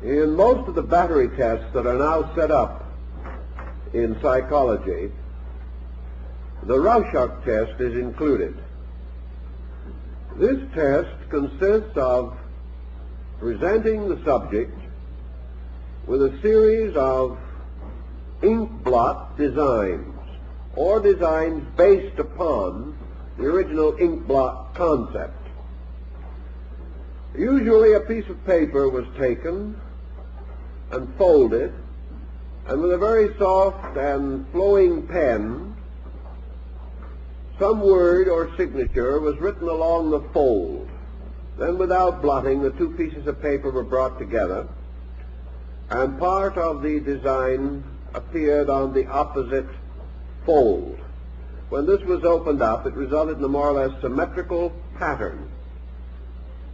In most of the battery tests that are now set up in psychology, the Rorschach test is included. This test consists of presenting the subject with a series of ink blot designs, or designs based upon the original ink blot concept. Usually a piece of paper was taken and folded, and with a very soft and flowing pen, some word or signature was written along the fold. Then, without blotting, the two pieces of paper were brought together, and part of the design appeared on the opposite fold. When this was opened up, it resulted in a more or less symmetrical pattern.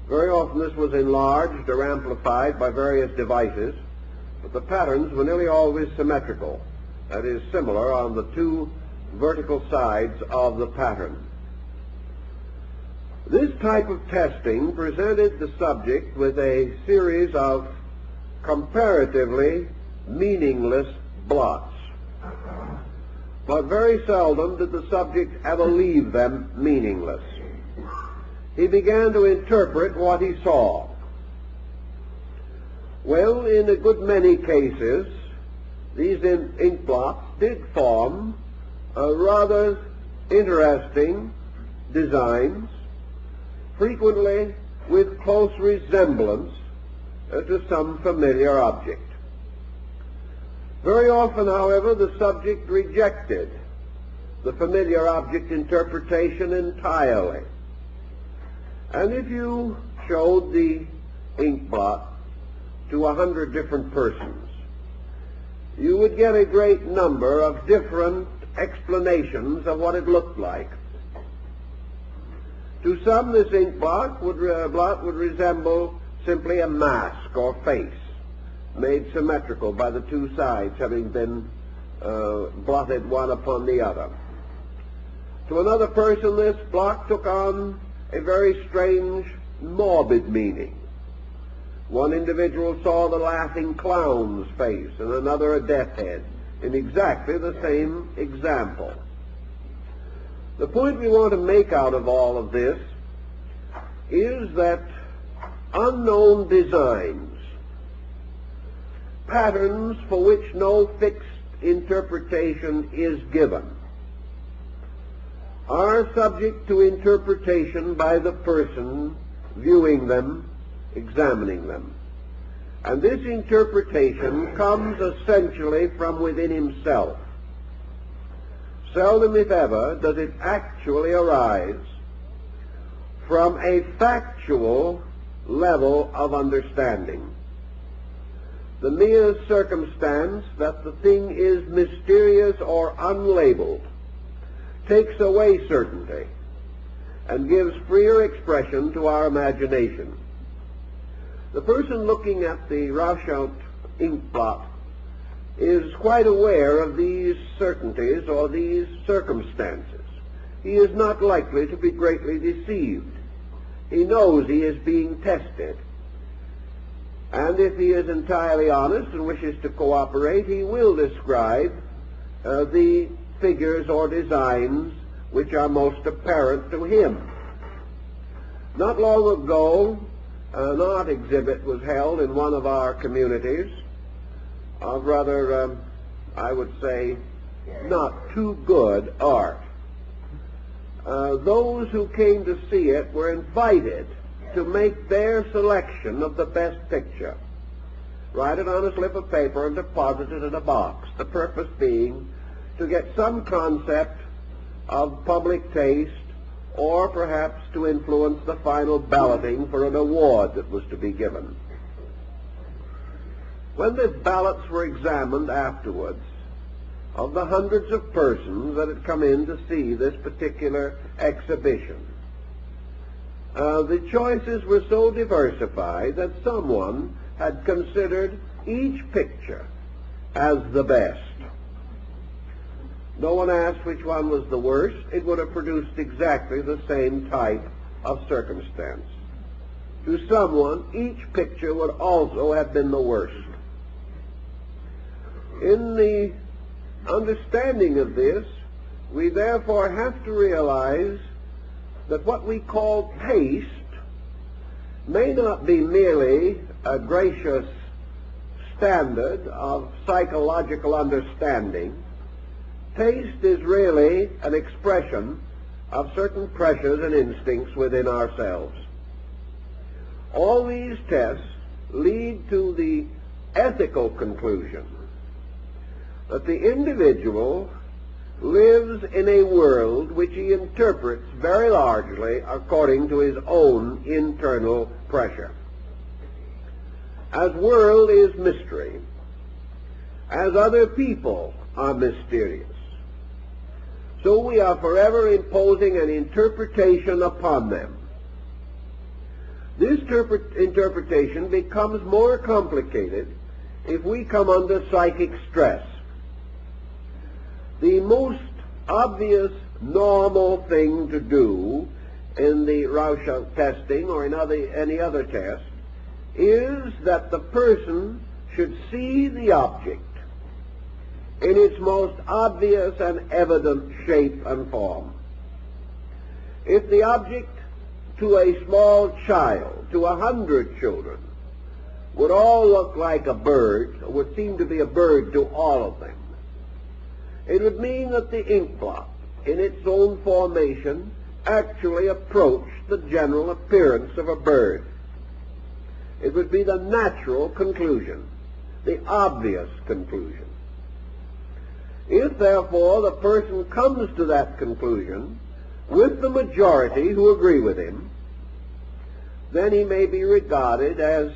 Very often this was enlarged or amplified by various devices, but the patterns were nearly always symmetrical, that is, similar on the two vertical sides of the pattern. This type of testing presented the subject with a series of comparatively meaningless blots, but very seldom did the subject ever leave them meaningless. He began to interpret what he saw. Well, in a good many cases, these ink blots did form rather interesting designs, frequently with close resemblance to some familiar object. Very often, however, the subject rejected the familiar object interpretation entirely. And if you showed the ink blot to 100 different persons, you would get a great number of different explanations of what it looked like. To some, this ink blot would resemble simply a mask or face, made symmetrical by the two sides having been blotted one upon the other. To another person, this blot took on a very strange, morbid meaning. One individual saw the laughing clown's face, and another a death's head, in exactly the same example. The point we want to make out of all of this is that unknown designs, patterns for which no fixed interpretation is given, are subject to interpretation by the person viewing them, examining them. And this interpretation comes essentially from within himself. Seldom, if ever, does it actually arise from a factual level of understanding. The mere circumstance that the thing is mysterious or unlabeled takes away certainty and gives freer expression to our imagination. The person looking at the Rorschach ink blot is quite aware of these certainties or these circumstances. He is not likely to be greatly deceived. He knows he is being tested. And if he is entirely honest and wishes to cooperate, he will describe the figures or designs which are most apparent to him. Not long ago, an art exhibit was held in one of our communities of rather, I would say, not too good art. Those who came to see it were invited to make their selection of the best picture, write it on a slip of paper and deposit it in a box, the purpose being to get some concept of public taste, or perhaps to influence the final balloting for an award that was to be given. When the ballots were examined afterwards, of the hundreds of persons that had come in to see this particular exhibition, the choices were so diversified that someone had considered each picture as the best. No one asked which one was the worst. It would have produced exactly the same type of circumstance. to someone, each picture would also have been the worst. In the understanding of this, we therefore have to realize that what we call taste may not be merely a gracious standard of psychological understanding. Taste is really an expression of certain pressures and instincts within ourselves. All these tests lead to the ethical conclusion that the individual lives in a world which he interprets very largely according to his own internal pressure. As world is mystery, as other people are mysterious, so we are forever imposing an interpretation upon them. This interpretation becomes more complicated if we come under psychic stress. The most obvious normal thing to do in the Rorschach testing or in any other test is that the person should see the object in its most obvious and evident shape and form. If the object to a small child, to 100 children, would all look like a bird, or would seem to be a bird to all of them, it would mean that the ink blot, in its own formation, actually approached the general appearance of a bird. It would be the natural conclusion, the obvious conclusion. If, therefore, the person comes to that conclusion with the majority who agree with him, then he may be regarded as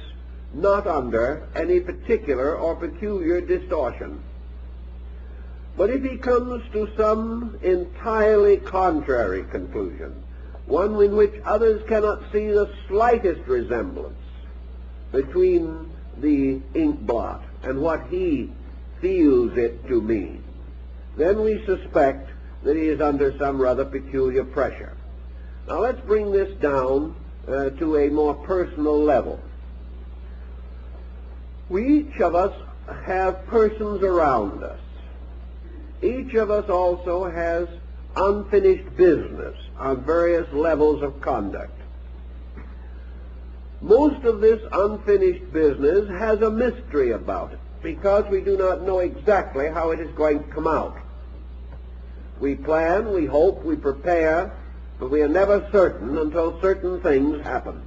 not under any particular or peculiar distortion. But if he comes to some entirely contrary conclusion, one in which others cannot see the slightest resemblance between the ink blot and what he feels it to mean, then we suspect that he is under some rather peculiar pressure. Now let's bring this down to a more personal level. We each of us have persons around us. Each of us also has unfinished business on various levels of conduct. Most of this unfinished business has a mystery about it because we do not know exactly how it is going to come out. We plan, we hope, we prepare, but we are never certain until certain things happen.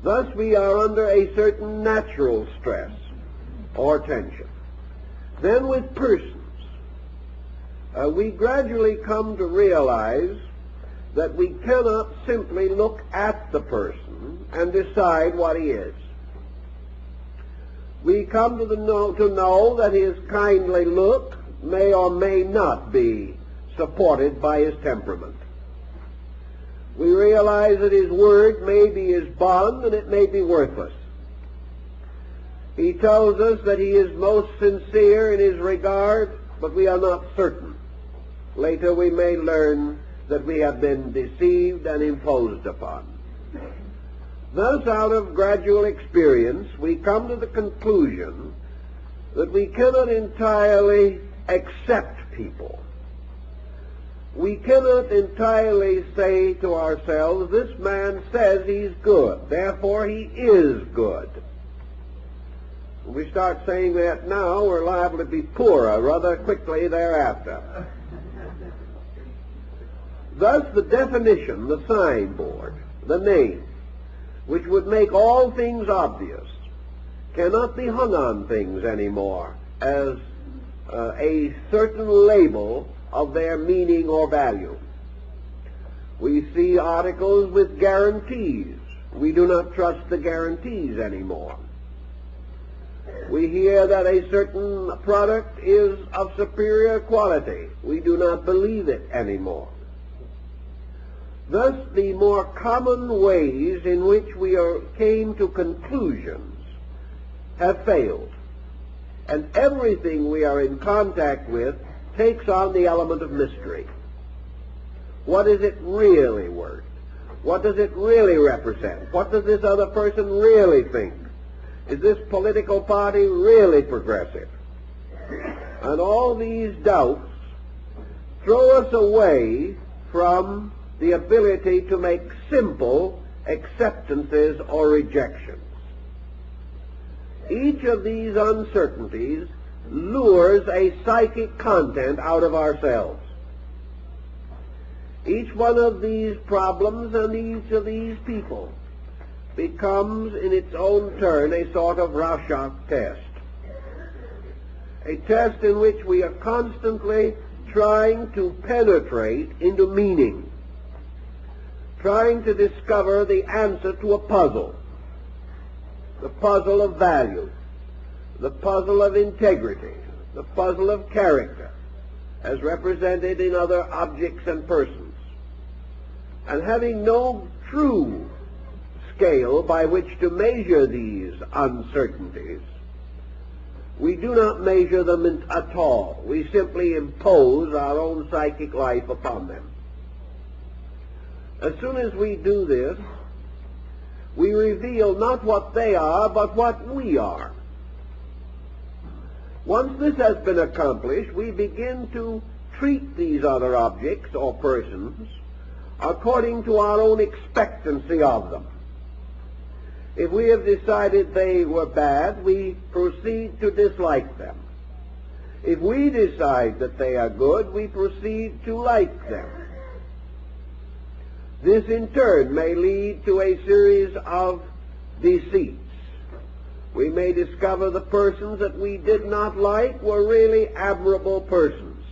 Thus we are under a certain natural stress or tension. Then with persons, we gradually come to realize that we cannot simply look at the person and decide what he is. We come to know that his kindly look may or may not be supported by his temperament. We realize that his word may be his bond and it may be worthless. He tells us that he is most sincere in his regard, but we are not certain. Later we may learn that we have been deceived and imposed upon. Thus, out of gradual experience, we come to the conclusion that we cannot entirely accept people. We cannot entirely say to ourselves, this man says he's good, therefore he is good. When we start saying that now, we're liable to be poorer rather quickly thereafter. Thus, the definition, the signboard, the name, which would make all things obvious, cannot be hung on things anymore as a certain label of their meaning or value. We see articles with guarantees. We do not trust the guarantees anymore. We hear that a certain product is of superior quality. We do not believe it anymore. Thus, the more common ways in which we came to conclusions have failed, and everything we are in contact with takes on the element of mystery. What is it really worth? What does it really represent? What does this other person really think? Is this political party really progressive? And all these doubts throw us away from the ability to make simple acceptances or rejections. Each of these uncertainties lures a psychic content out of ourselves. Each one of these problems and each of these people becomes in its own turn a sort of Rorschach test. A test in which we are constantly trying to penetrate into meaning, trying to discover the answer to a puzzle, the puzzle of value, the puzzle of integrity, the puzzle of character, as represented in other objects and persons. And having no true scale by which to measure these uncertainties, we do not measure them at all. We simply impose our own psychic life upon them. As soon as we do this, we reveal not what they are, but what we are. Once this has been accomplished, we begin to treat these other objects or persons according to our own expectancy of them. If we have decided they were bad, we proceed to dislike them. If we decide that they are good, we proceed to like them. This in turn may lead to a series of deceits. We may discover the persons that we did not like were really admirable persons,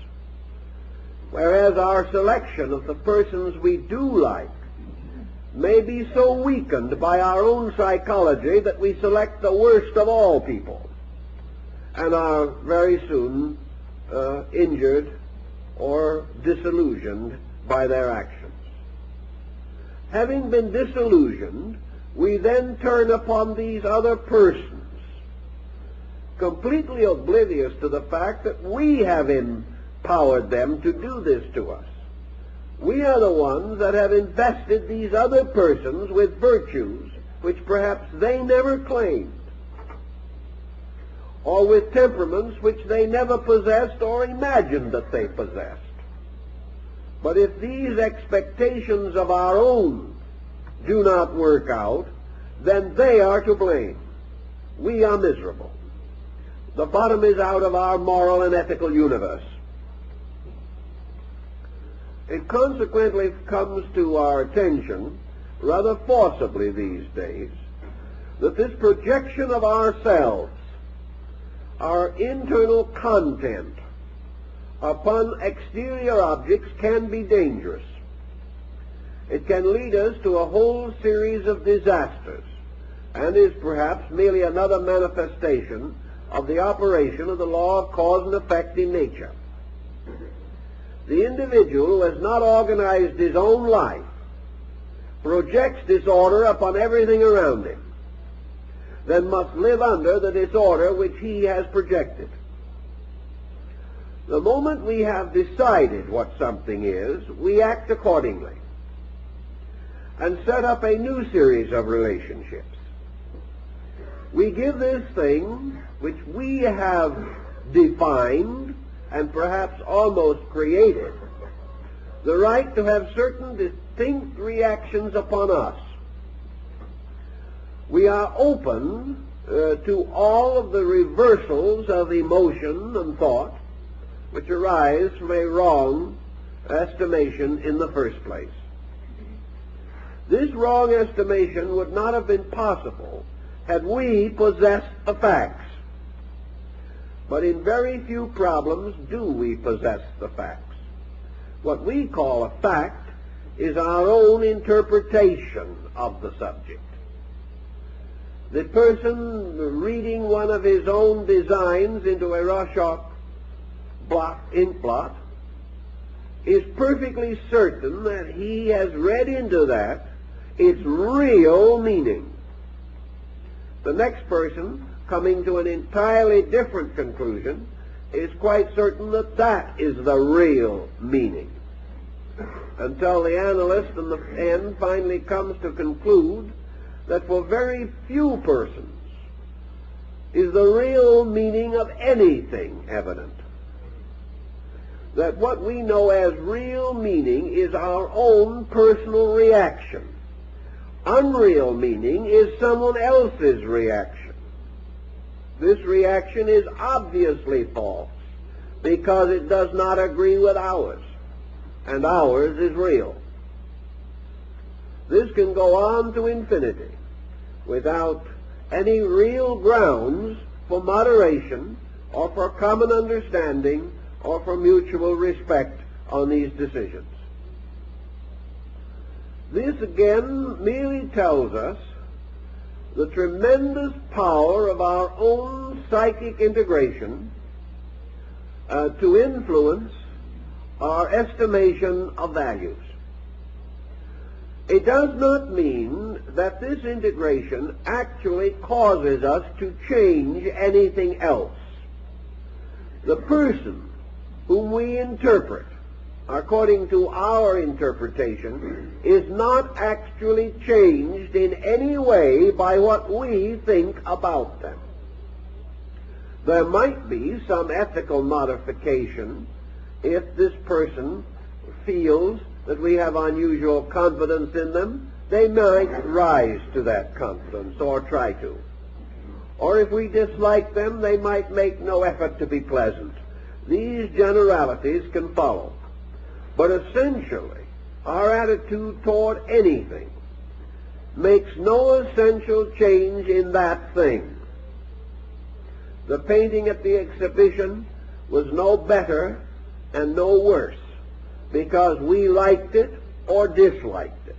whereas our selection of the persons we do like may be so weakened by our own psychology that we select the worst of all people and are very soon injured or disillusioned by their actions. Having been disillusioned, we then turn upon these other persons, completely oblivious to the fact that we have empowered them to do this to us. We are the ones that have invested these other persons with virtues which perhaps they never claimed, or with temperaments which they never possessed or imagined that they possessed. But if these expectations of our own do not work out, then they are to blame. We are miserable. The bottom is out of our moral and ethical universe. It consequently comes to our attention rather forcibly these days that this projection of ourselves, our internal content, upon exterior objects can be dangerous. It can lead us to a whole series of disasters and is perhaps merely another manifestation of the operation of the law of cause and effect in nature. The individual who has not organized his own life projects disorder upon everything around him, then must live under the disorder which he has projected. The moment we have decided what something is, we act accordingly and set up a new series of relationships. We give this thing, which we have defined and perhaps almost created, the right to have certain distinct reactions upon us. We are open to all of the reversals of emotion and thought which arise from a wrong estimation in the first place. This wrong estimation would not have been possible had we possessed the facts. But in very few problems do we possess the facts. What we call a fact is our own interpretation of the subject. The person reading one of his own designs into a Rorschach ink blot is perfectly certain that he has read into that its real meaning. The next person, coming to an entirely different conclusion, is quite certain that that is the real meaning. until the analyst in the end finally comes to conclude that for very few persons is the real meaning of anything evident. That what we know as real meaning is our own personal reaction. Unreal meaning is someone else's reaction. This reaction is obviously false because it does not agree with ours, and ours is real. This can go on to infinity without any real grounds for moderation or for common understanding or for mutual respect on these decisions. This again merely tells us the tremendous power of our own psychic integration to influence our estimation of values. It does not mean that this integration actually causes us to change anything else. The person whom we interpret according to our interpretation is not actually changed in any way by what we think about them. There might be some ethical modification if this person feels that we have unusual confidence in them. They might rise to that confidence or try to. Or if we dislike them, they might make no effort to be pleasant. These generalities can follow. But essentially, our attitude toward anything makes no essential change in that thing. The painting at the exhibition was no better and no worse because we liked it or disliked it.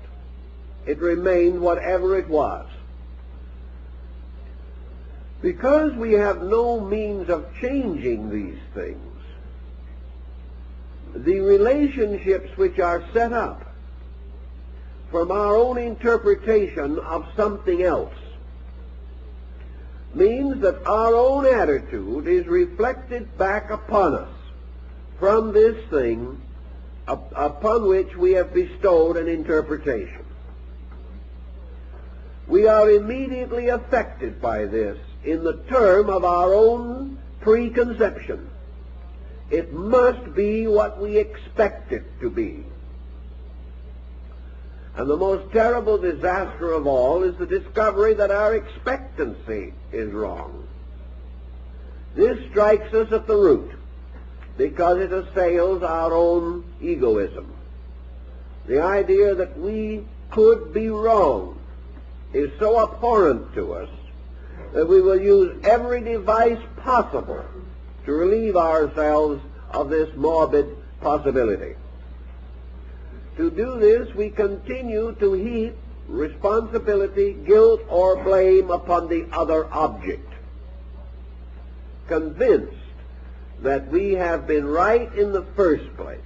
It remained whatever it was. Because we have no means of changing these things, the relationships which are set up from our own interpretation of something else means that our own attitude is reflected back upon us from this thing upon which we have bestowed an interpretation. We are immediately affected by this in the term of our own preconception. It must be what we expect it to be. And the most terrible disaster of all is the discovery that our expectancy is wrong. This strikes us at the root because it assails our own egoism. The idea that we could be wrong is so abhorrent to us that we will use every device possible to relieve ourselves of this morbid possibility. To do this, we continue to heap responsibility, guilt, or blame upon the other object, convinced that we have been right in the first place,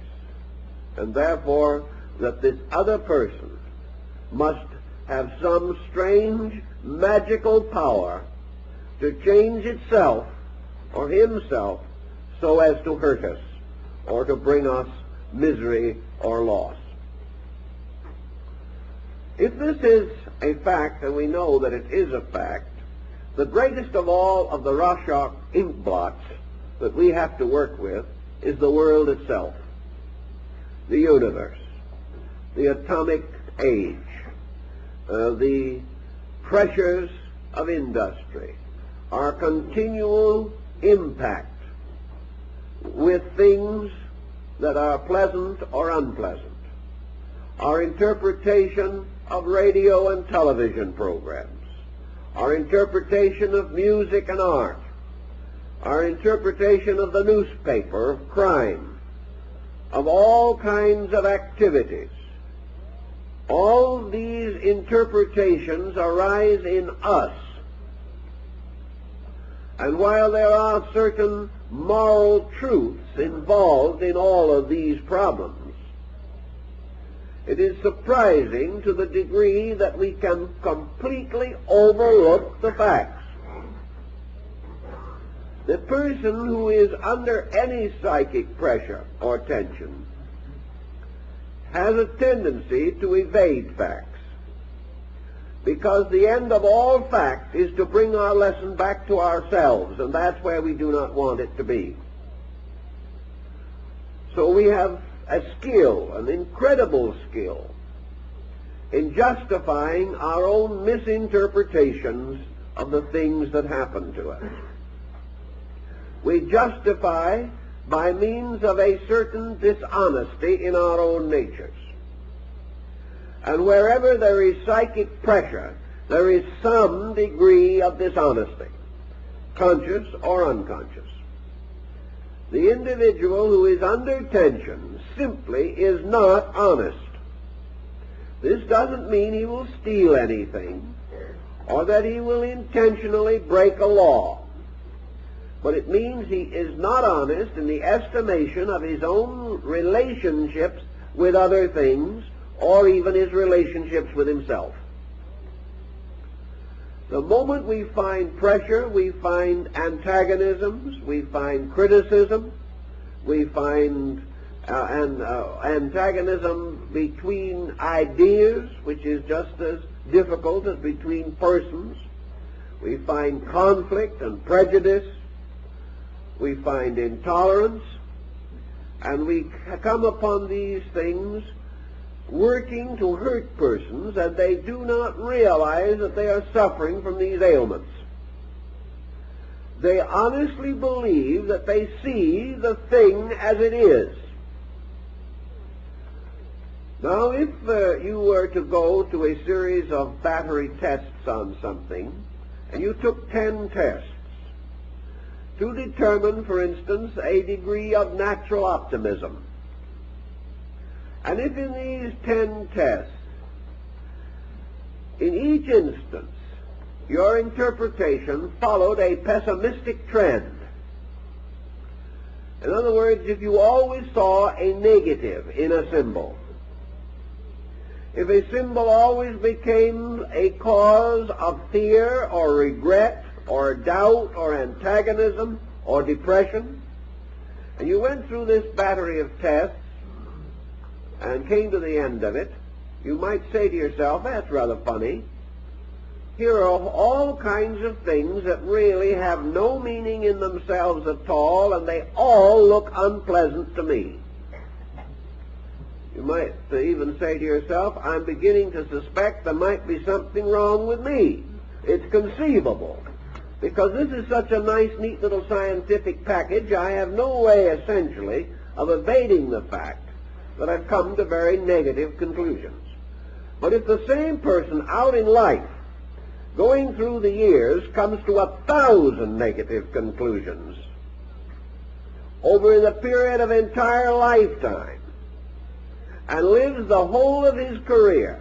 and therefore that this other person must have some strange magical power to change itself or himself so as to hurt us or to bring us misery or loss. If this is a fact, and we know that it is a fact, the greatest of all of the Rorschach ink blots that we have to work with is the world itself, the universe, the atomic age, the pressures of industry, our continual impact with things that are pleasant or unpleasant, our interpretation of radio and television programs, our interpretation of music and art, our interpretation of the newspaper, of crime, of all kinds of activities. All these interpretations arise in us. And while there are certain moral truths involved in all of these problems, it is surprising to the degree that we can completely overlook the facts. The person who is under any psychic pressure or tension has a tendency to evade facts, because the end of all facts is to bring our lesson back to ourselves, and that's where we do not want it to be. So we have a skill, an incredible skill, in justifying our own misinterpretations of the things that happen to us. We justify by means of a certain dishonesty in our own natures. And wherever there is psychic pressure, there is some degree of dishonesty, conscious or unconscious. The individual who is under tension simply is not honest. This doesn't mean he will steal anything or that he will intentionally break a law, but it means he is not honest in the estimation of his own relationships with other things or even his relationships with himself. The moment we find pressure, we find antagonisms, we find criticism, we find antagonism between ideas, which is just as difficult as between persons. We find conflict and prejudice. We find intolerance. And we come upon these things working to hurt persons, and they do not realize that they are suffering from these ailments. They honestly believe that they see the thing as it is. Now, if you were to go to a series of battery tests on something, and you took 10 tests to determine, for instance, a degree of natural optimism, and if in these 10 tests, in each instance, your interpretation followed a pessimistic trend, in other words, if you always saw a negative in a symbol, if a symbol always became a cause of fear or regret or doubt or antagonism or depression, and you went through this battery of tests and came to the end of it, you might say to yourself, that's rather funny. Here are all kinds of things that really have no meaning in themselves at all, and they all look unpleasant to me. You might even say to yourself, I'm beginning to suspect there might be something wrong with me. It's conceivable. Because this is such a nice, neat little scientific package, I have no way, essentially, of evading the fact that I've come to very negative conclusions. But if the same person out in life, going through the years, comes to 1,000 negative conclusions over the period of entire lifetime, and lives the whole of his career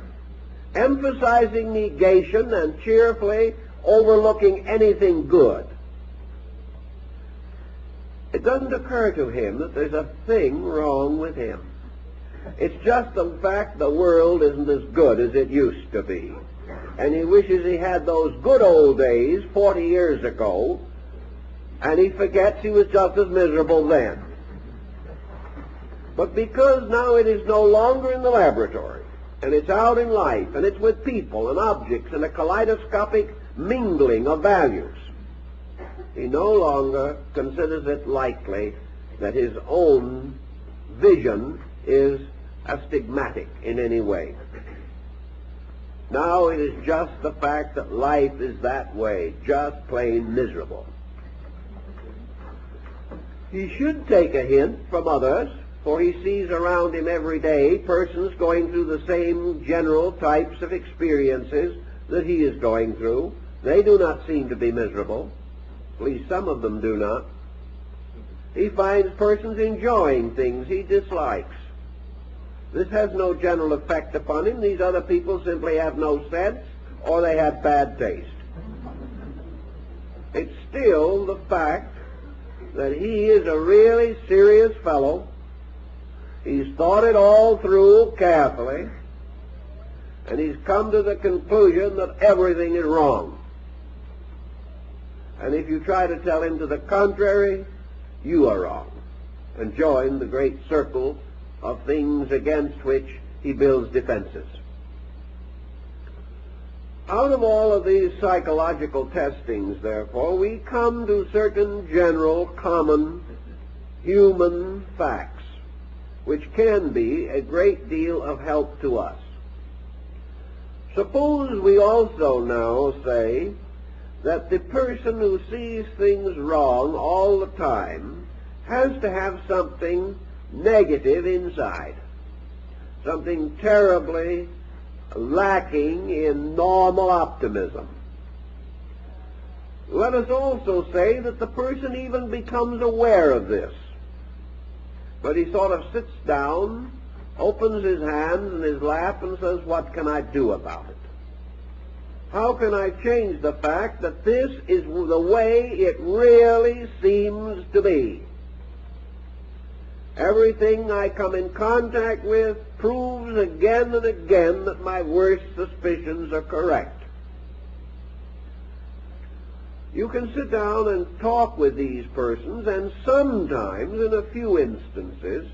emphasizing negation and cheerfully overlooking anything good, it doesn't occur to him that there's a thing wrong with him. It's just the fact the world isn't as good as it used to be, and he wishes he had those good old days 40 years ago, and he forgets he was just as miserable then. But because now it is no longer in the laboratory, and it's out in life, and it's with people and objects and a kaleidoscopic mingling of values, he no longer considers it likely that his own vision is astigmatic in any way. Now it is just the fact that life is that way, just plain miserable. He should take a hint from others, for he sees around him every day persons going through the same general types of experiences that he is going through. They do not seem to be miserable. At least some of them do not. He finds persons enjoying things he dislikes. This has no general effect upon him. These other people simply have no sense, or they have bad taste. It's still the fact that he is a really serious fellow. He's thought it all through carefully, and he's come to the conclusion that everything is wrong. And if you try to tell him to the contrary, you are wrong, and join the great circle of things against which he builds defenses. Out of all of these psychological testings, therefore, we come to certain general, common, human facts, which can be a great deal of help to us. Suppose we also now say that the person who sees things wrong all the time has to have something negative inside, something terribly lacking in normal optimism. Let us also say that the person even becomes aware of this, but he sort of sits down, opens his hands in his lap and says, what can I do about it? How can I change the fact that this is the way it really seems to be? Everything I come in contact with proves again and again that my worst suspicions are correct. You can sit down and talk with these persons, and sometimes, in a few instances,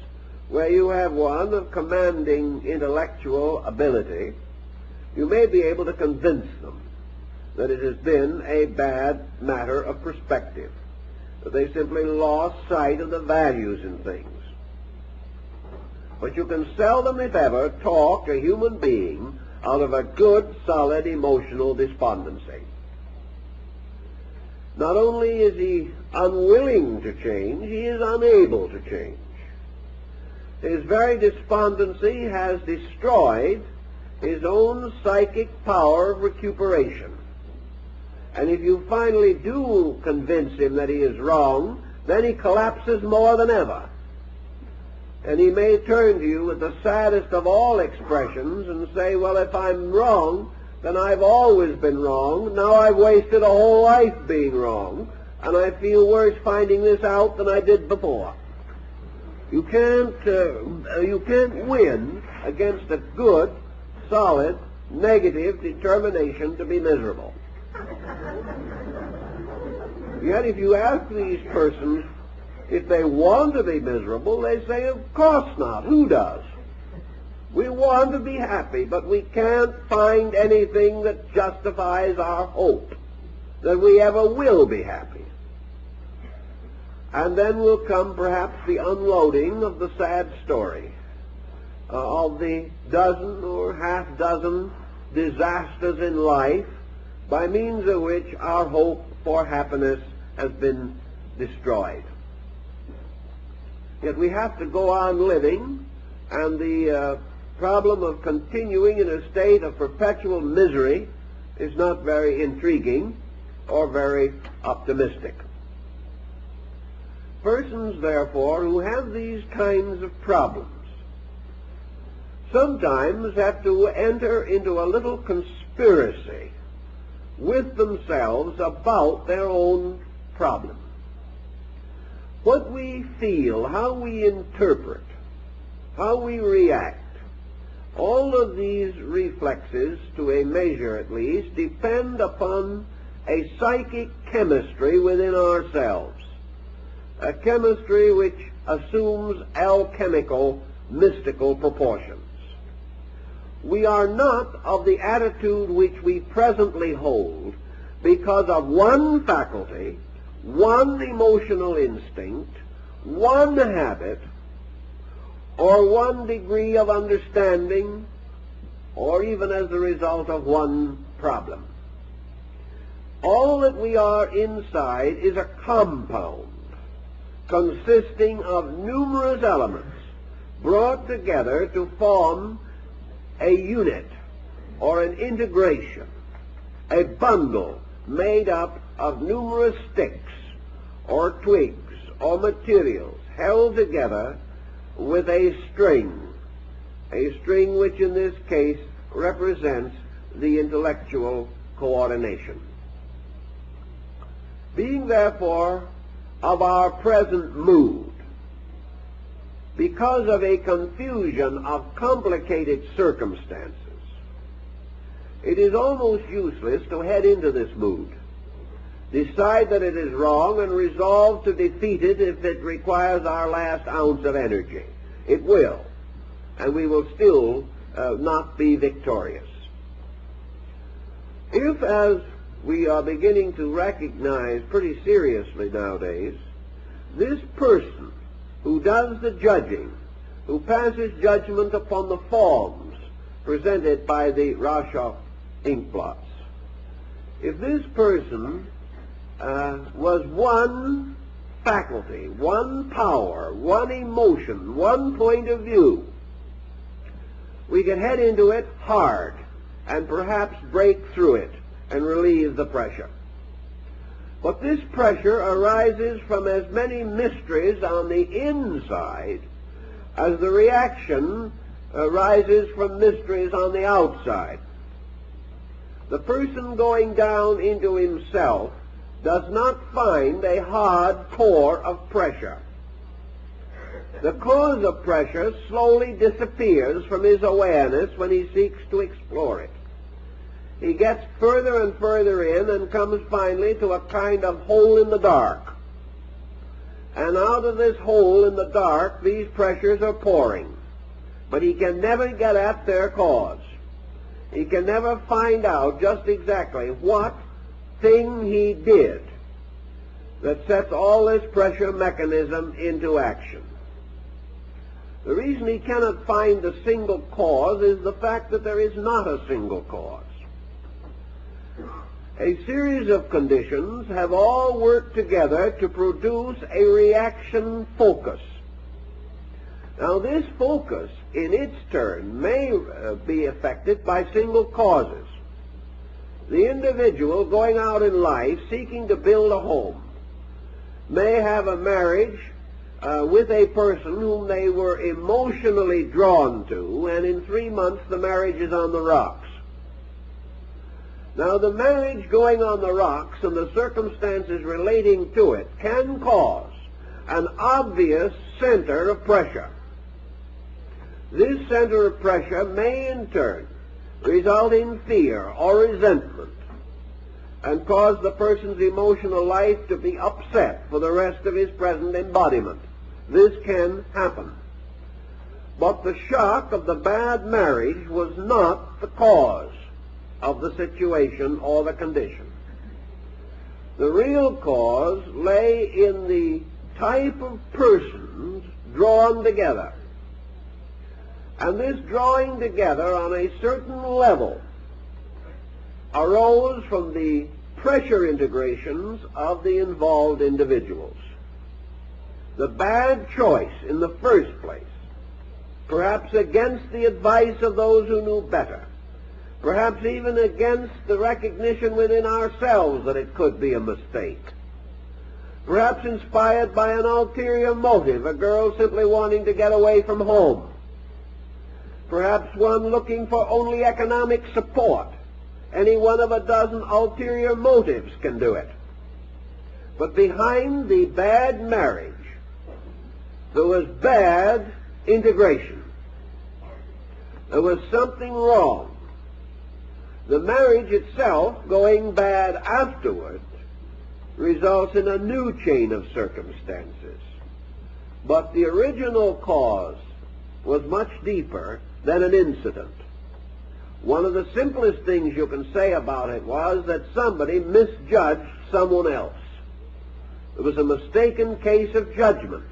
where you have one of commanding intellectual ability, you may be able to convince them that it has been a bad matter of perspective, that they simply lost sight of the values in things. But you can seldom, if ever, talk a human being out of a good, solid emotional despondency. Not only is he unwilling to change, he is unable to change. His very despondency has destroyed his own psychic power of recuperation. And if you finally do convince him that he is wrong, then he collapses more than ever. And he may turn to you with the saddest of all expressions and say, well, if I'm wrong, then I've always been wrong. Now I've wasted a whole life being wrong, and I feel worse finding this out than I did before. You can't win against a good, solid, negative determination to be miserable. Yet if you ask these persons if they want to be miserable, they say, of course not. Who does? We want to be happy, but we can't find anything that justifies our hope that we ever will be happy. And then will come perhaps the unloading of the sad story of the dozen or half-dozen disasters in life by means of which our hope for happiness has been destroyed. Yet we have to go on living, and the problem of continuing in a state of perpetual misery is not very intriguing or very optimistic. Persons, therefore, who have these kinds of problems sometimes have to enter into a little conspiracy with themselves about their own problem. What we feel, how we interpret, how we react, all of these reflexes, to a measure at least, depend upon a psychic chemistry within ourselves, a chemistry which assumes alchemical, mystical proportions. We are not of the attitude which we presently hold because of one faculty, one emotional instinct, one habit, or one degree of understanding, or even as a result of one problem. All that we are inside is a compound consisting of numerous elements brought together to form a unit or an integration, a bundle made up of numerous sticks or twigs or materials held together with a string which in this case represents the intellectual coordination. Being therefore of our present mood, because of a confusion of complicated circumstances, it is almost useless to head into this mood, decide that it is wrong, and resolve to defeat it if it requires our last ounce of energy. It will, and we will still not be victorious. If, as we are beginning to recognize pretty seriously nowadays, this person who does the judging, who passes judgment upon the forms presented by the Rorschach inkblots, if this person was one faculty, one power, one emotion, one point of view, we could head into it hard and perhaps break through it and relieve the pressure. But this pressure arises from as many mysteries on the inside as the reaction arises from mysteries on the outside. The person going down into himself does not find a hard core of pressure. The cause of pressure slowly disappears from his awareness when he seeks to explore it. He gets further and further in and comes finally to a kind of hole in the dark. And out of this hole in the dark, these pressures are pouring. But he can never get at their cause. He can never find out just exactly what thing he did that sets all this pressure mechanism into action. The reason he cannot find a single cause is the fact that there is not a single cause. A series of conditions have all worked together to produce a reaction focus. Now, this focus, in its turn, may be affected by single causes. The individual going out in life seeking to build a home may have a marriage with a person whom they were emotionally drawn to, and in 3 months the marriage is on the rocks. Now, the marriage going on the rocks and the circumstances relating to it can cause an obvious center of pressure. This center of pressure may in turn result in fear or resentment and cause the person's emotional life to be upset for the rest of his present embodiment. This can happen. But the shock of the bad marriage was not the cause of the situation or the condition. The real cause lay in the type of persons drawn together. And this drawing together on a certain level arose from the pressure integrations of the involved individuals. The bad choice in the first place, perhaps against the advice of those who knew better, perhaps even against the recognition within ourselves that it could be a mistake, perhaps inspired by an ulterior motive, a girl simply wanting to get away from home, perhaps one looking for only economic support. Any one of a dozen ulterior motives can do it. But behind the bad marriage, there was bad integration. There was something wrong. The marriage itself, going bad afterward, results in a new chain of circumstances. But the original cause was much deeper than an incident. One of the simplest things you can say about it was that somebody misjudged someone else. It was a mistaken case of judgment.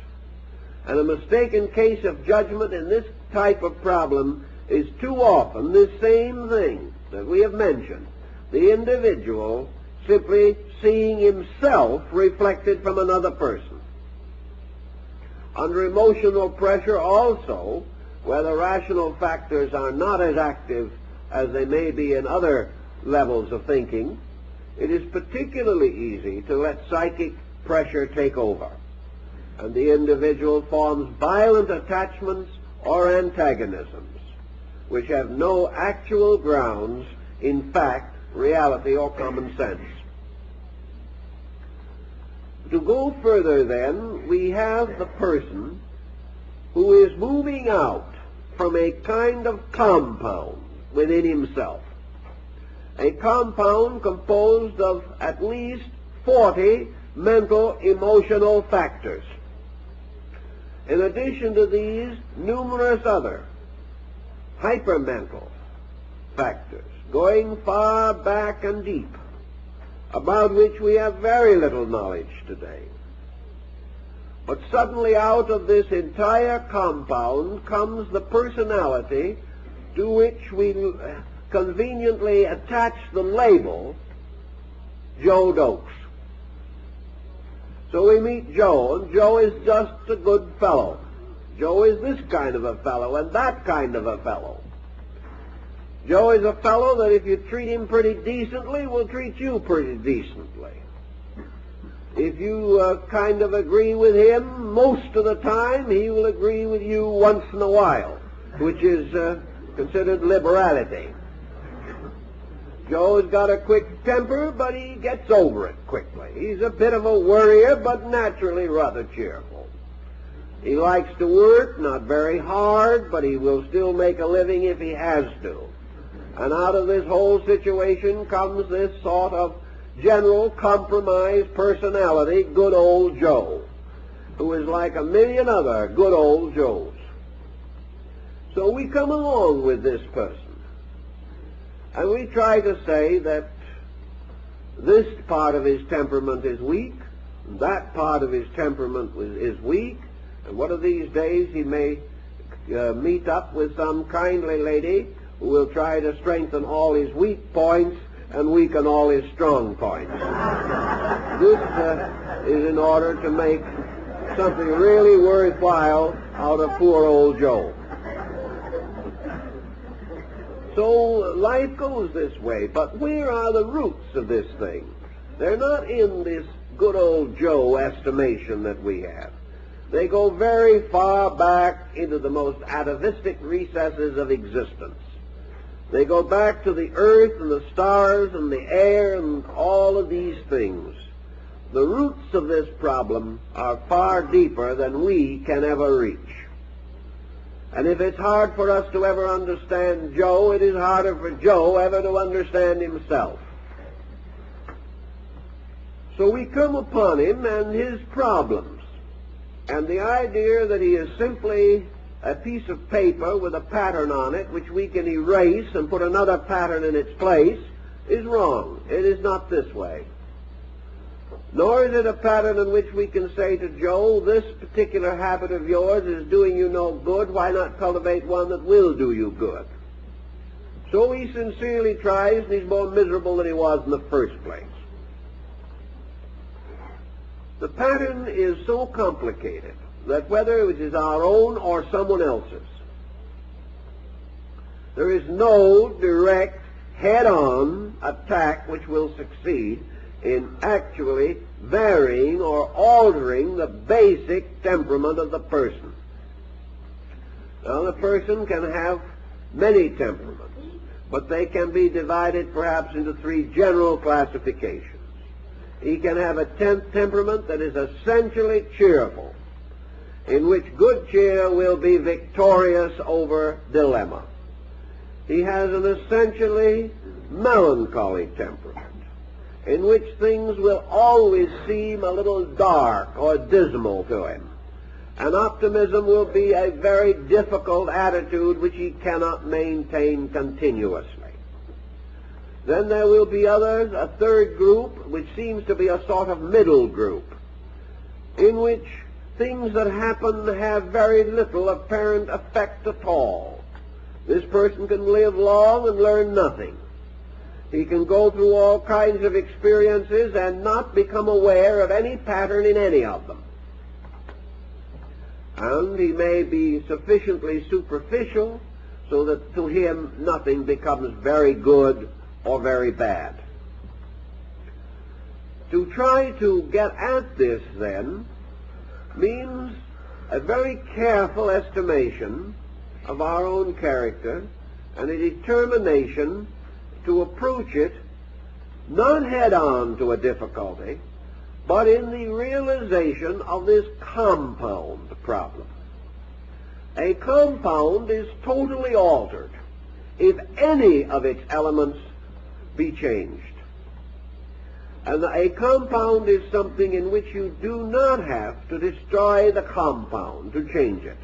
And a mistaken case of judgment in this type of problem is too often the same thing that we have mentioned. The individual simply seeing himself reflected from another person. Under emotional pressure also, where the rational factors are not as active as they may be in other levels of thinking, it is particularly easy to let psychic pressure take over, and the individual forms violent attachments or antagonisms which have no actual grounds in fact, reality, or common sense. To go further then, we have the person who is moving out from a kind of compound within himself. A compound composed of at least 40 mental, emotional factors. In addition to these, numerous other hypermental factors, going far back and deep, about which we have very little knowledge today. But suddenly out of this entire compound comes the personality to which we conveniently attach the label Joe Dokes. So we meet Joe, and Joe is just a good fellow. Joe is this kind of a fellow and that kind of a fellow. Joe is a fellow that if you treat him pretty decently, will treat you pretty decently. If you kind of agree with him most of the time, he will agree with you once in a while, which is considered liberality. Joe's got a quick temper, but he gets over it quickly. He's a bit of a worrier, but naturally rather cheerful. He likes to work, not very hard, but he will still make a living if he has to. And out of this whole situation comes this sort of general compromise personality, good old Joe, who is like a million other good old Joes. So we come along with this person, and we try to say that this part of his temperament is weak, and that part of his temperament is weak, and one of these days he may meet up with some kindly lady who will try to strengthen all his weak points and weaken all his strong points. This is in order to make something really worthwhile out of poor old Joe. So life goes this way, but where are the roots of this thing? They're not in this good old Joe estimation that we have. They go very far back into the most atavistic recesses of existence. They go back to the earth and the stars and the air and all of these things. The roots of this problem are far deeper than we can ever reach. And if it's hard for us to ever understand Joe, it is harder for Joe ever to understand himself. So we come upon him and his problems, and the idea that he is simply a piece of paper with a pattern on it which we can erase and put another pattern in its place is wrong. It is not this way. Nor is it a pattern in which we can say to Joe, this particular habit of yours is doing you no good, why not cultivate one that will do you good? So he sincerely tries, and he's more miserable than he was in the first place. The pattern is so complicated that whether it is our own or someone else's, there is no direct head-on attack which will succeed in actually varying or altering the basic temperament of the person. Now, the person can have many temperaments, but they can be divided perhaps into three general classifications. He can have a temperament that is essentially cheerful, in which good cheer will be victorious over dilemma. He has an essentially melancholy temperament, in which things will always seem a little dark or dismal to him. And optimism will be a very difficult attitude which he cannot maintain continuously. Then there will be others, a third group, which seems to be a sort of middle group, in which things that happen have very little apparent effect at all. This person can live long and learn nothing. He can go through all kinds of experiences and not become aware of any pattern in any of them. And he may be sufficiently superficial so that to him nothing becomes very good or very bad. To try to get at this, then, means a very careful estimation of our own character and a determination to approach it not head-on to a difficulty, but in the realization of this compound problem. A compound is totally altered if any of its elements be changed. And a compound is something in which you do not have to destroy the compound to change it.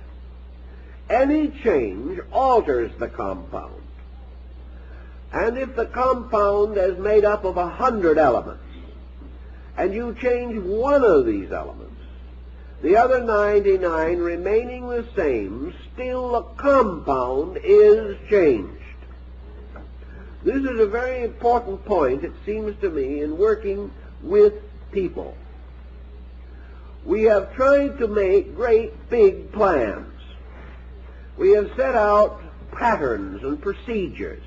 any change alters the compound. And if the compound is made up of 100 elements, and you change one of these elements, the other 99 remaining the same, still the compound is changed. This is a very important point, it seems to me, in working with people. We have tried to make great big plans. We have set out patterns and procedures.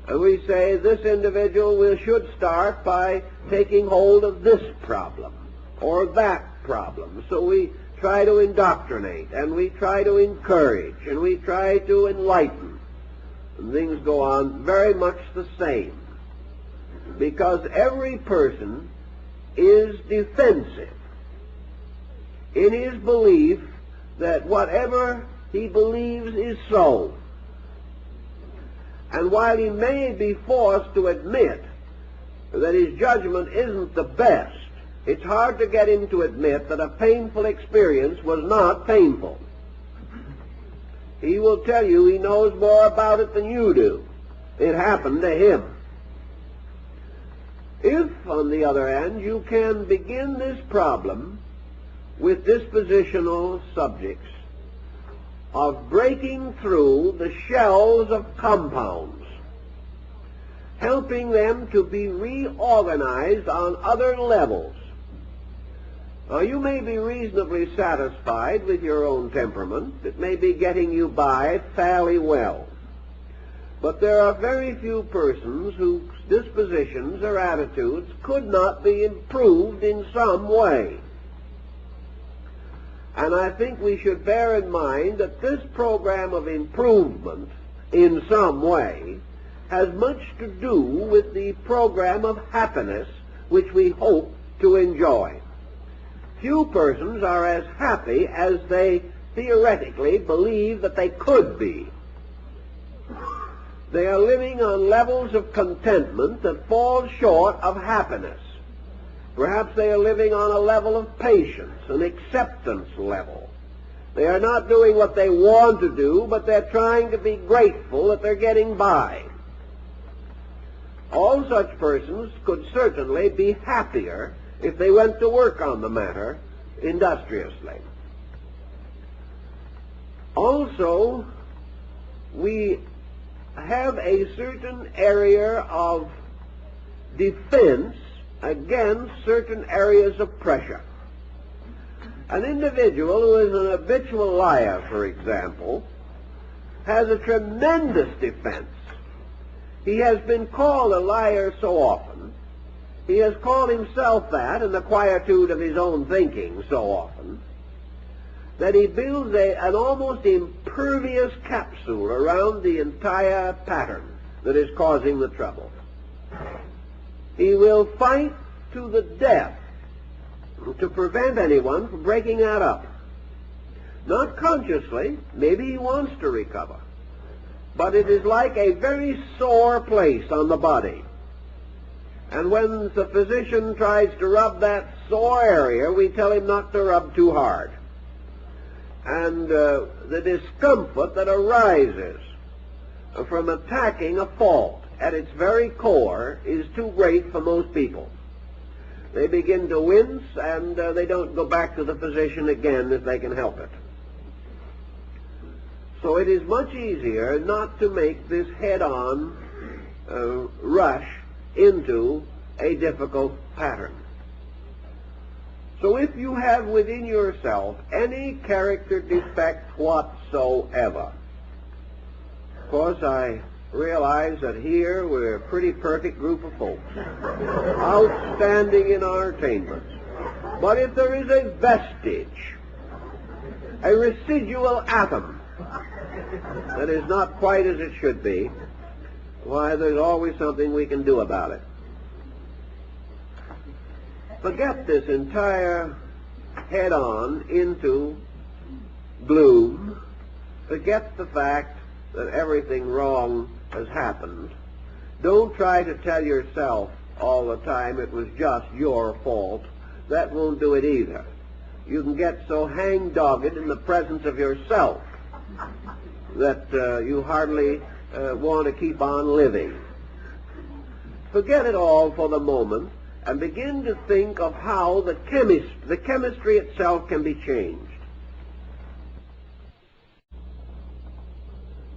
And we say this individual should start by taking hold of this problem or that problem. So we try to indoctrinate, and we try to encourage, and we try to enlighten. And things go on very much the same, because every person is defensive in his belief that whatever he believes is so. And while he may be forced to admit that his judgment isn't the best, it's hard to get him to admit that a painful experience was not painful. He will tell you he knows more about it than you do. It happened to him. If, on the other hand, you can begin this problem with dispositional subjects of breaking through the shells of compounds, helping them to be reorganized on other levels. Now, you may be reasonably satisfied with your own temperament. It may be getting you by fairly well. But there are very few persons whose dispositions or attitudes could not be improved in some way. And I think we should bear in mind that this program of improvement in some way has much to do with the program of happiness which we hope to enjoy. Few persons are as happy as they theoretically believe that they could be. They are living on levels of contentment that fall short of happiness. Perhaps they are living on a level of patience, an acceptance level. They are not doing what they want to do, but they're trying to be grateful that they're getting by. All such persons could certainly be happier if they went to work on the matter industriously. Also, we have a certain area of defense against certain areas of pressure. An individual who is an habitual liar, for example, has a tremendous defense. He has been called a liar so often, he has called himself that in the quietude of his own thinking so often, that he builds an almost impervious capsule around the entire pattern that is causing the trouble. He will fight to the death to prevent anyone from breaking that up. Not consciously, maybe he wants to recover, but it is like a very sore place on the body. And when the physician tries to rub that sore area, we tell him not to rub too hard. And the discomfort that arises from attacking a fault at its very core is too great for most people. They begin to wince, and they don't go back to the physician again if they can help it. So it is much easier not to make this head-on rush into a difficult pattern. So if you have within yourself any character defect whatsoever, of course I realize that here we're a pretty perfect group of folks, outstanding in our attainments. But if there is a vestige, a residual atom that is not quite as it should be, why, there's always something we can do about it. Forget this entire head-on into gloom. Forget the fact that everything wrong has happened. Don't try to tell yourself all the time it was just your fault. That won't do it either. You can get so hang-dogged in the presence of yourself that you hardly want to keep on living. Forget it all for the moment and begin to think of how the chemistry itself can be changed.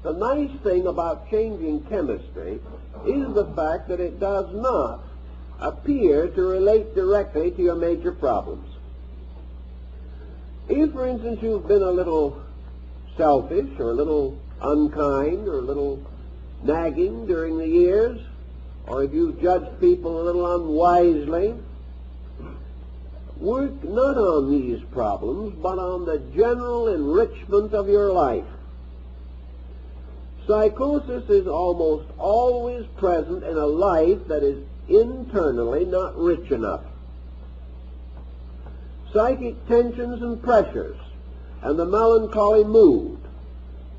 The nice thing about changing chemistry is the fact that it does not appear to relate directly to your major problems. If, for instance, you've been a little selfish or a little unkind or a little nagging during the years, or if you've judged people a little unwisely, work not on these problems, but on the general enrichment of your life. Psychosis is almost always present in a life that is internally not rich enough. Psychic tensions and pressures and the melancholy mood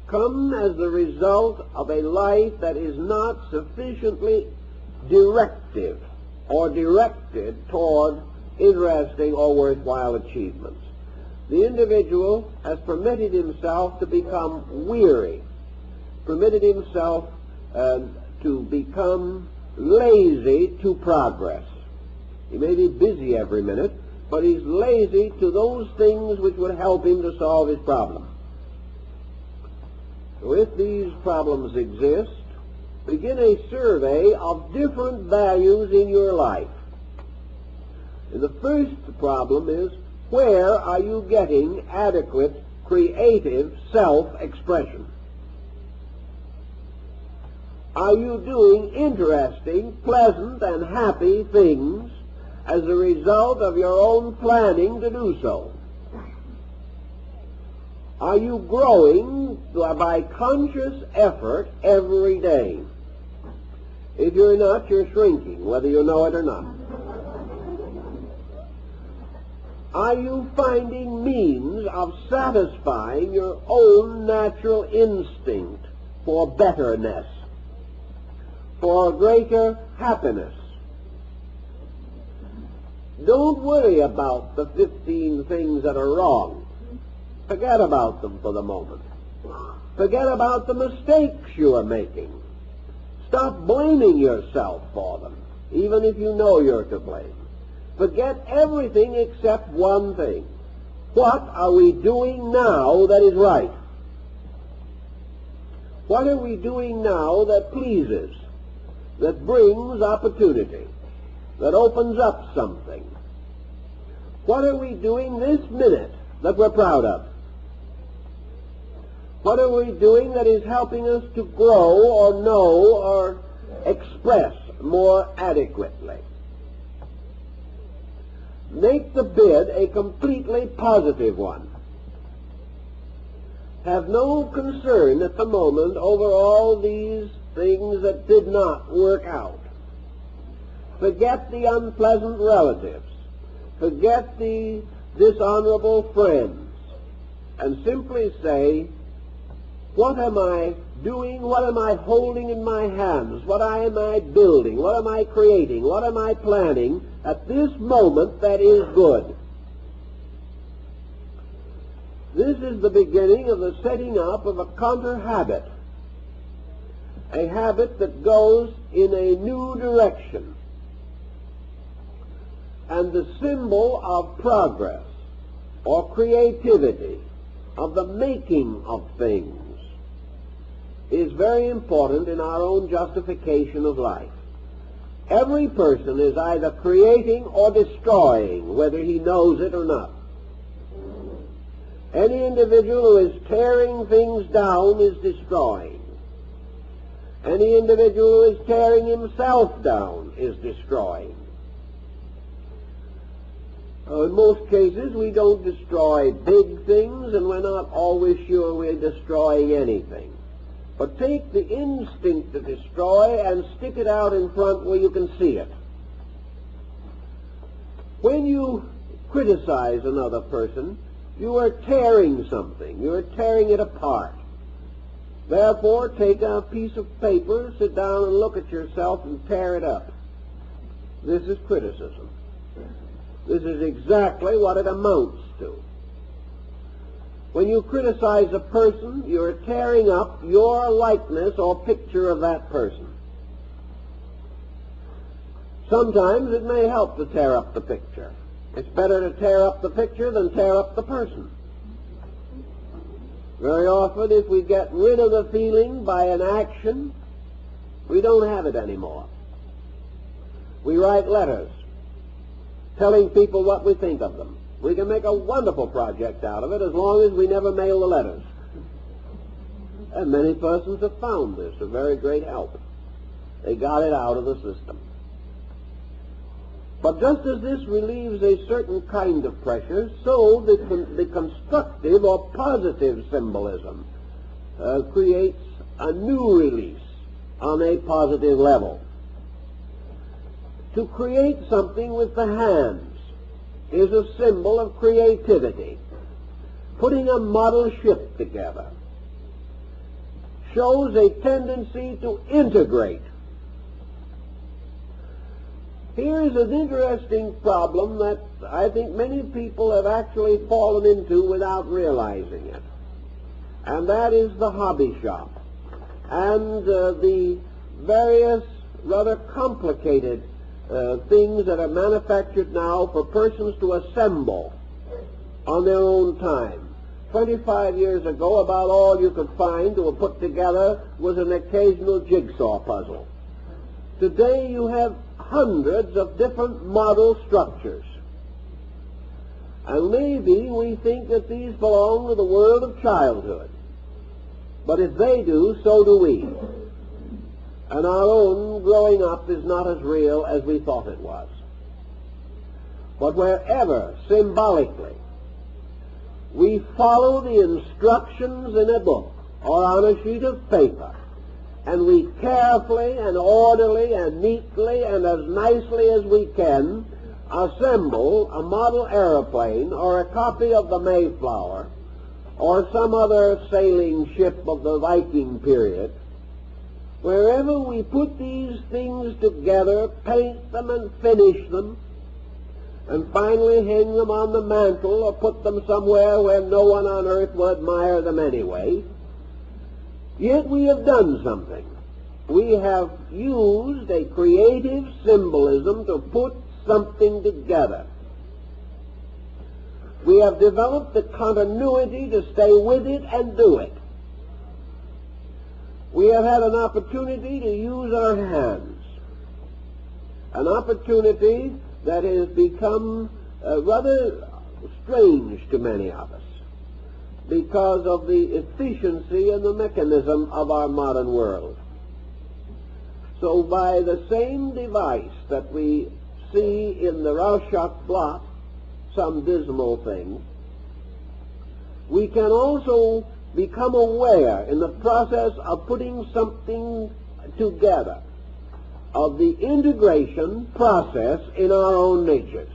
come as the result of a life that is not sufficiently directive or directed toward interesting or worthwhile achievements. The individual has permitted himself to become weary, permitted himself to become lazy to progress. He may be busy every minute, but he's lazy to those things which would help him to solve his problem. So if these problems exist, begin a survey of different values in your life. And the first problem is, where are you getting adequate, creative self-expression? Are you doing interesting, pleasant, and happy things as a result of your own planning to do so? Are you growing by conscious effort every day? If you're not, you're shrinking, whether you know it or not. Are you finding means of satisfying your own natural instinct for betterness, for greater happiness? Don't worry about the 15 things that are wrong. Forget about them for the moment. Forget about the mistakes you are making. Stop blaming yourself for them, even if you know you're to blame. Forget everything except one thing. What are we doing now that is right? What are we doing now that pleases, that brings opportunity, that opens up something? What are we doing this minute that we're proud of? What are we doing that is helping us to grow or know or express more adequately? Make the bid a completely positive one. Have no concern at the moment over all these things that did not work out. Forget the unpleasant relatives. Forget the dishonorable friends. And simply say, what am I doing? What am I holding in my hands? What am I building? What am I creating? What am I planning at this moment that is good? This is the beginning of the setting up of a counter-habit, a habit that goes in a new direction. And the symbol of progress or creativity, of the making of things, is very important in our own justification of life. Every person is either creating or destroying, whether he knows it or not. Any individual who is tearing things down is destroying. Any individual who is tearing himself down is destroying. In most cases, we don't destroy big things, and we're not always sure we're destroying anything. But take the instinct to destroy and stick it out in front where you can see it. When you criticize another person, you are tearing something. You are tearing it apart. Therefore, take a piece of paper, sit down and look at yourself and tear it up. This is criticism. This is exactly what it amounts to. When you criticize a person, you're tearing up your likeness or picture of that person. Sometimes it may help to tear up the picture. It's better to tear up the picture than tear up the person. Very often, if we get rid of the feeling by an action, we don't have it anymore. We write letters telling people what we think of them. We can make a wonderful project out of it as long as we never mail the letters. And many persons have found this a very great help. They got it out of the system. But just as this relieves a certain kind of pressure, so the constructive or positive symbolism creates a new release on a positive level. To create something with the hands is a symbol of creativity. Putting a model ship together shows a tendency to integrate. Here is an interesting problem that I think many people have actually fallen into without realizing it, and that is the hobby shop and the various rather complicated things that are manufactured now for persons to assemble on their own time. 25 years ago, about all you could find to put together was an occasional jigsaw puzzle. Today you have hundreds of different model structures. And maybe we think that these belong to the world of childhood. But if they do, so do we. And our own growing up is not as real as we thought it was. But wherever, symbolically, we follow the instructions in a book or on a sheet of paper, and we carefully and orderly and neatly and as nicely as we can assemble a model airplane or a copy of the Mayflower or some other sailing ship of the Viking period, wherever we put these things together, paint them and finish them, and finally hang them on the mantel or put them somewhere where no one on earth will admire them anyway, yet we have done something. We have used a creative symbolism to put something together. We have developed the continuity to stay with it and do it. We have had an opportunity to use our hands, an opportunity that has become rather strange to many of us because of the efficiency and the mechanism of our modern world. So by the same device that we see in the Rorschach blot, some dismal thing, we can also become aware in the process of putting something together of the integration process in our own natures.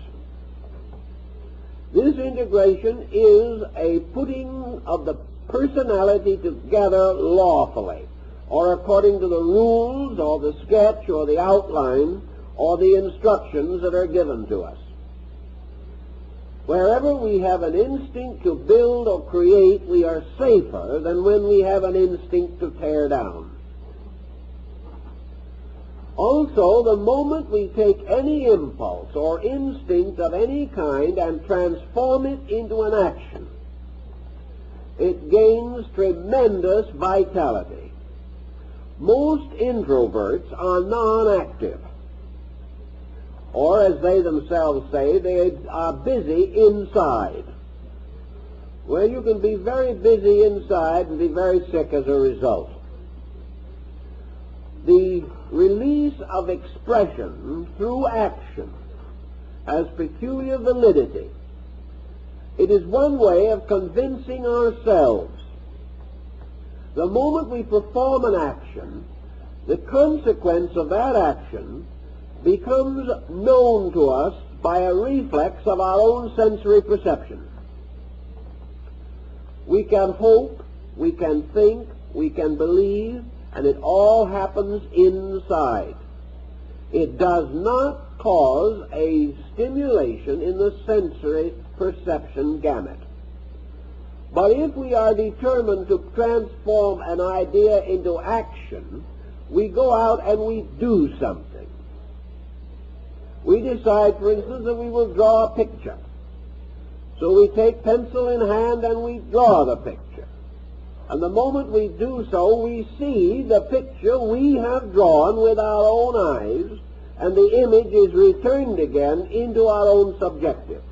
This integration is a putting of the personality together lawfully, or according to the rules or the sketch or the outline or the instructions that are given to us. Wherever we have an instinct to build or create, we are safer than when we have an instinct to tear down. Also, the moment we take any impulse or instinct of any kind and transform it into an action, it gains tremendous vitality. Most introverts are non-active, or as they themselves say, they are busy inside. Well, you can be very busy inside and be very sick as a result. The release of expression through action has peculiar validity. It is one way of convincing ourselves. The moment we perform an action, the consequence of that action becomes known to us by a reflex of our own sensory perception. We can hope, we can think, we can believe, and it all happens inside. It does not cause a stimulation in the sensory perception gamut. But if we are determined to transform an idea into action, we go out and we do something. We decide, for instance, that we will draw a picture. So we take pencil in hand and we draw the picture. And the moment we do so, we see the picture we have drawn with our own eyes, and the image is returned again into our own subjective.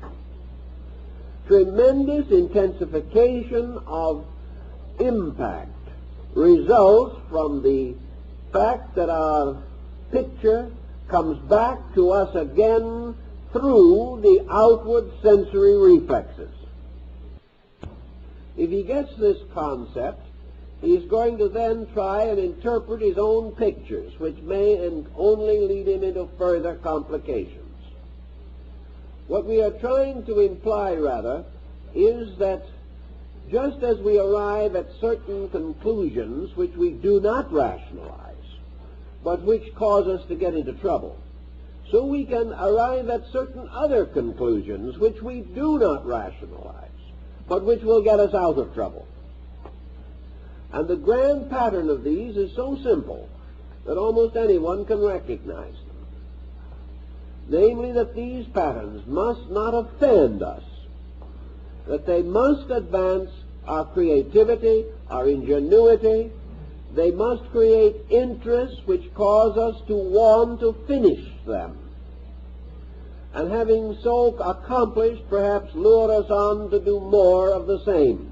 Tremendous intensification of impact results from the fact that our picture comes back to us again through the outward sensory reflexes. If he gets this concept, he's going to then try and interpret his own pictures, which may and only lead him into further complications. What we are trying to imply, rather, is that just as we arrive at certain conclusions which we do not rationalize, but which cause us to get into trouble, so we can arrive at certain other conclusions which we do not rationalize, but which will get us out of trouble. And the grand pattern of these is so simple that almost anyone can recognize them. Namely, that these patterns must not offend us, that they must advance our creativity, our ingenuity. They must create interests which cause us to want to finish them. And having so accomplished, perhaps lure us on to do more of the same.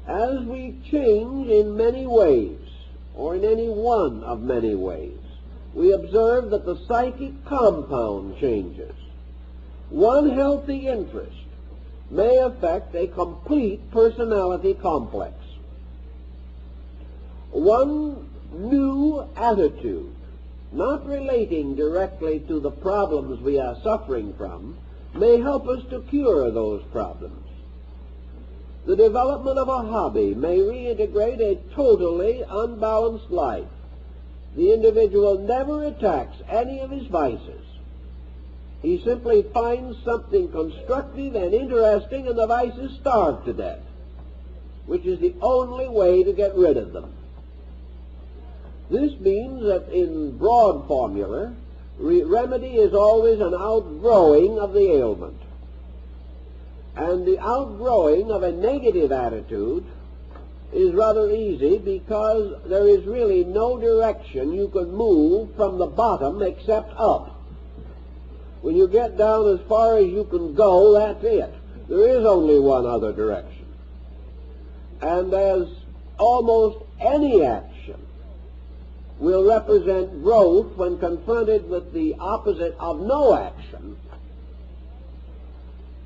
As we change in many ways, or in any one of many ways, we observe that the psychic compound changes. One healthy interest may affect a complete personality complex. One new attitude, not relating directly to the problems we are suffering from, may help us to cure those problems. The development of a hobby may reintegrate a totally unbalanced life. The individual never attacks any of his vices. He simply finds something constructive and interesting, and the vices starve to death, which is the only way to get rid of them. This means that in broad formula, remedy is always an outgrowing of the ailment. And the outgrowing of a negative attitude is rather easy because there is really no direction you can move from the bottom except up. When you get down as far as you can go, that's it. There is only one other direction. And as almost any action will represent growth when confronted with the opposite of no action,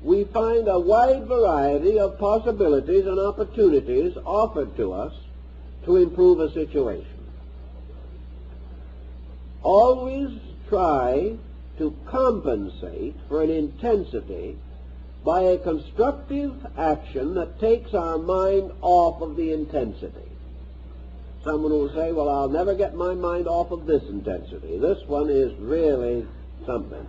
we find a wide variety of possibilities and opportunities offered to us to improve a situation. Always try to compensate for an intensity by a constructive action that takes our mind off of the intensity. Someone will say, well, I'll never get my mind off of this intensity. This one is really something.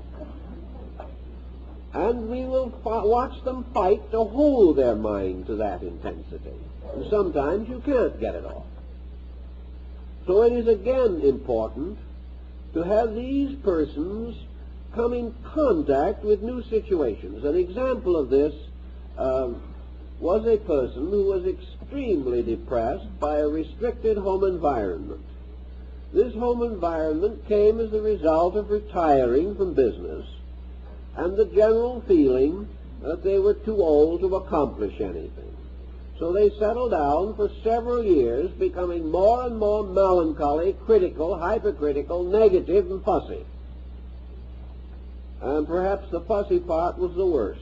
And we will watch them fight to hold their mind to that intensity. And sometimes you can't get it off. So it is again important to have these persons come in contact with new situations. An example of this was a person who was extremely depressed by a restricted home environment. This home environment came as a result of retiring from business and the general feeling that they were too old to accomplish anything. So they settled down for several years, becoming more and more melancholy, critical, hypercritical, negative, and fussy. And perhaps the fussy part was the worst.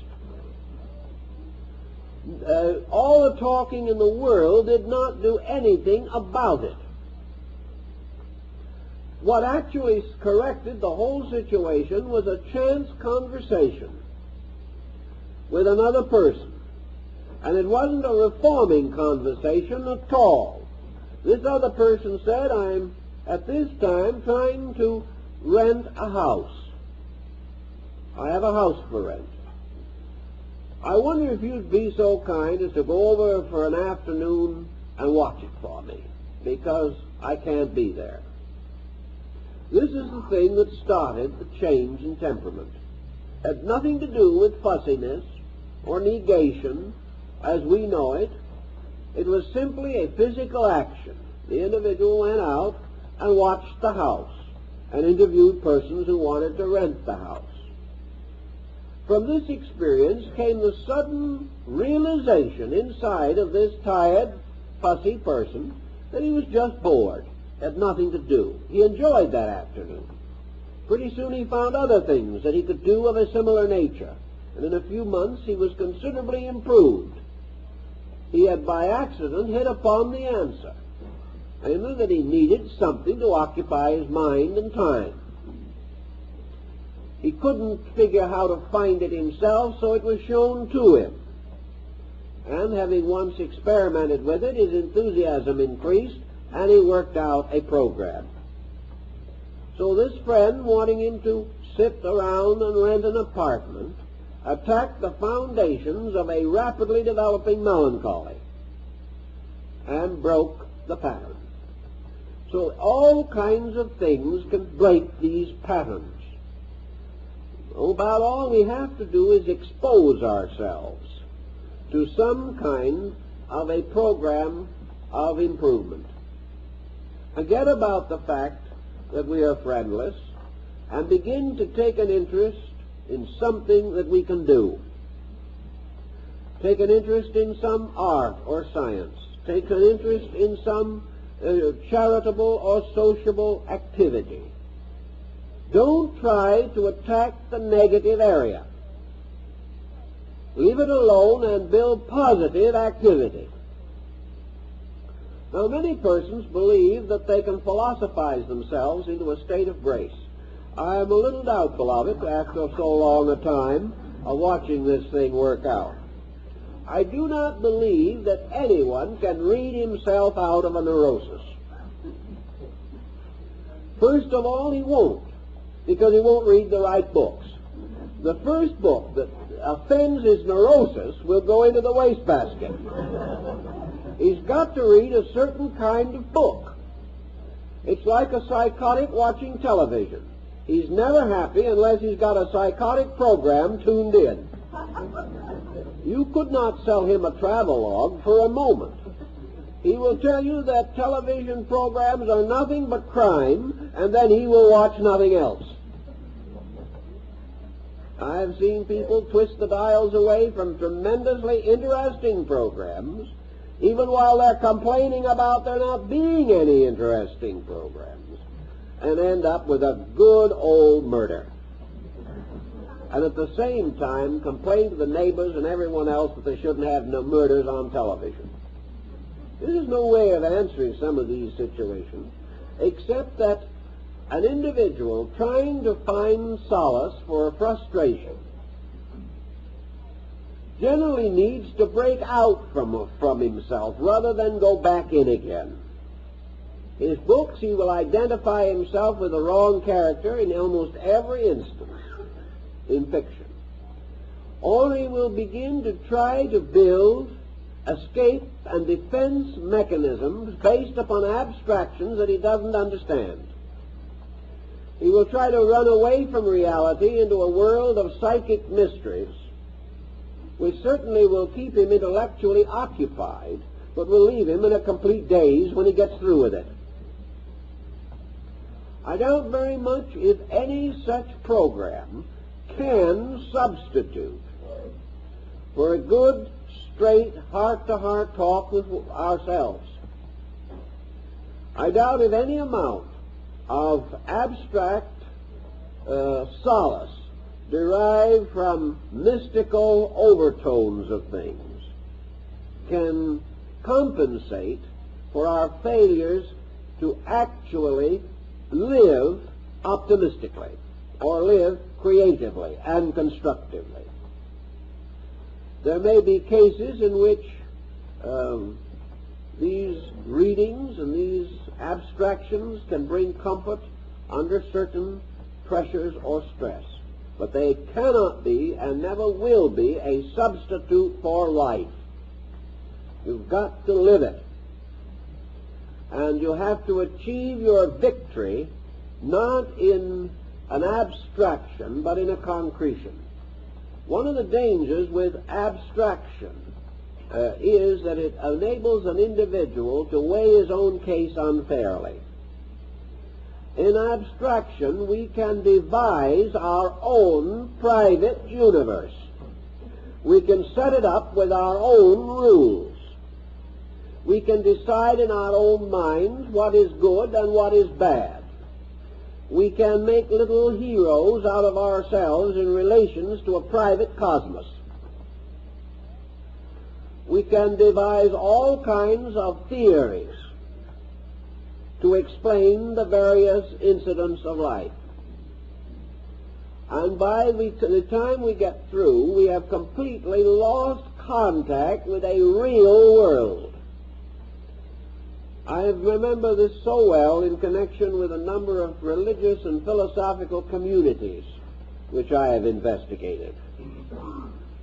All the talking in the world did not do anything about it. What actually corrected the whole situation was a chance conversation with another person. And it wasn't a reforming conversation at all. This other person said, I'm at this time trying to rent a house. I have a house for rent. I wonder if you'd be so kind as to go over for an afternoon and watch it for me, because I can't be there. This is the thing that started the change in temperament. It had nothing to do with fussiness or negation as we know it. It was simply a physical action. The individual went out and watched the house and interviewed persons who wanted to rent the house. From this experience came the sudden realization inside of this tired, fussy person that he was just bored, had nothing to do. He enjoyed that afternoon. Pretty soon he found other things that he could do of a similar nature, and in a few months he was considerably improved. He had by accident hit upon the answer, namely that he needed something to occupy his mind and time. He couldn't figure how to find it himself, so it was shown to him. And having once experimented with it, his enthusiasm increased, and he worked out a program. So this friend, wanting him to sit around and rent an apartment, attacked the foundations of a rapidly developing melancholy and broke the pattern. So all kinds of things can break these patterns. About all we have to do is expose ourselves to some kind of a program of improvement. Forget about the fact that we are friendless and begin to take an interest in something that we can do. Take an interest in some art or science. Take an interest in some charitable or sociable activity. Don't try to attack the negative area. Leave it alone and build positive activity. Now, many persons believe that they can philosophize themselves into a state of grace. I am a little doubtful of it after so long a time of watching this thing work out. I do not believe that anyone can read himself out of a neurosis. First of all, he won't, because he won't read the right books. The first book that offends his neurosis will go into the wastebasket. He's got to read a certain kind of book. It's like a psychotic watching television. He's never happy unless he's got a psychotic program tuned in. You could not sell him a travelogue for a moment. He will tell you that television programs are nothing but crime, and then he will watch nothing else. I've seen people twist the dials away from tremendously interesting programs, even while they're complaining about there not being any interesting programs, and end up with a good old murder. And at the same time complain to the neighbors and everyone else that they shouldn't have no murders on television. This is no way of answering some of these situations, except that an individual trying to find solace for frustration generally needs to break out from himself rather than go back in again. His books, he will identify himself with the wrong character in almost every instance in fiction. Or he will begin to try to build escape and defense mechanisms based upon abstractions that he doesn't understand. He will try to run away from reality into a world of psychic mysteries, which certainly will keep him intellectually occupied, but will leave him in a complete daze when he gets through with it. I doubt very much if any such program can substitute for a good, straight, heart-to-heart talk with ourselves. I doubt if any amount of abstract solace derived from mystical overtones of things can compensate for our failures to actually live optimistically or live creatively and constructively. There may be cases in which these readings and these abstractions can bring comfort under certain pressures or stress. but they cannot be and never will be a substitute for life. You've got to live it. And you have to achieve your victory not in an abstraction, but in a concretion. One of the dangers with abstraction is that it enables an individual to weigh his own case unfairly. In abstraction, we can devise our own private universe. We can set it up with our own rules. We can decide in our own minds what is good and what is bad. We can make little heroes out of ourselves in relations to a private cosmos. We can devise all kinds of theories to explain the various incidents of life. And by the time we get through, we have completely lost contact with a real world. I remember this so well in connection with a number of religious and philosophical communities which I have investigated.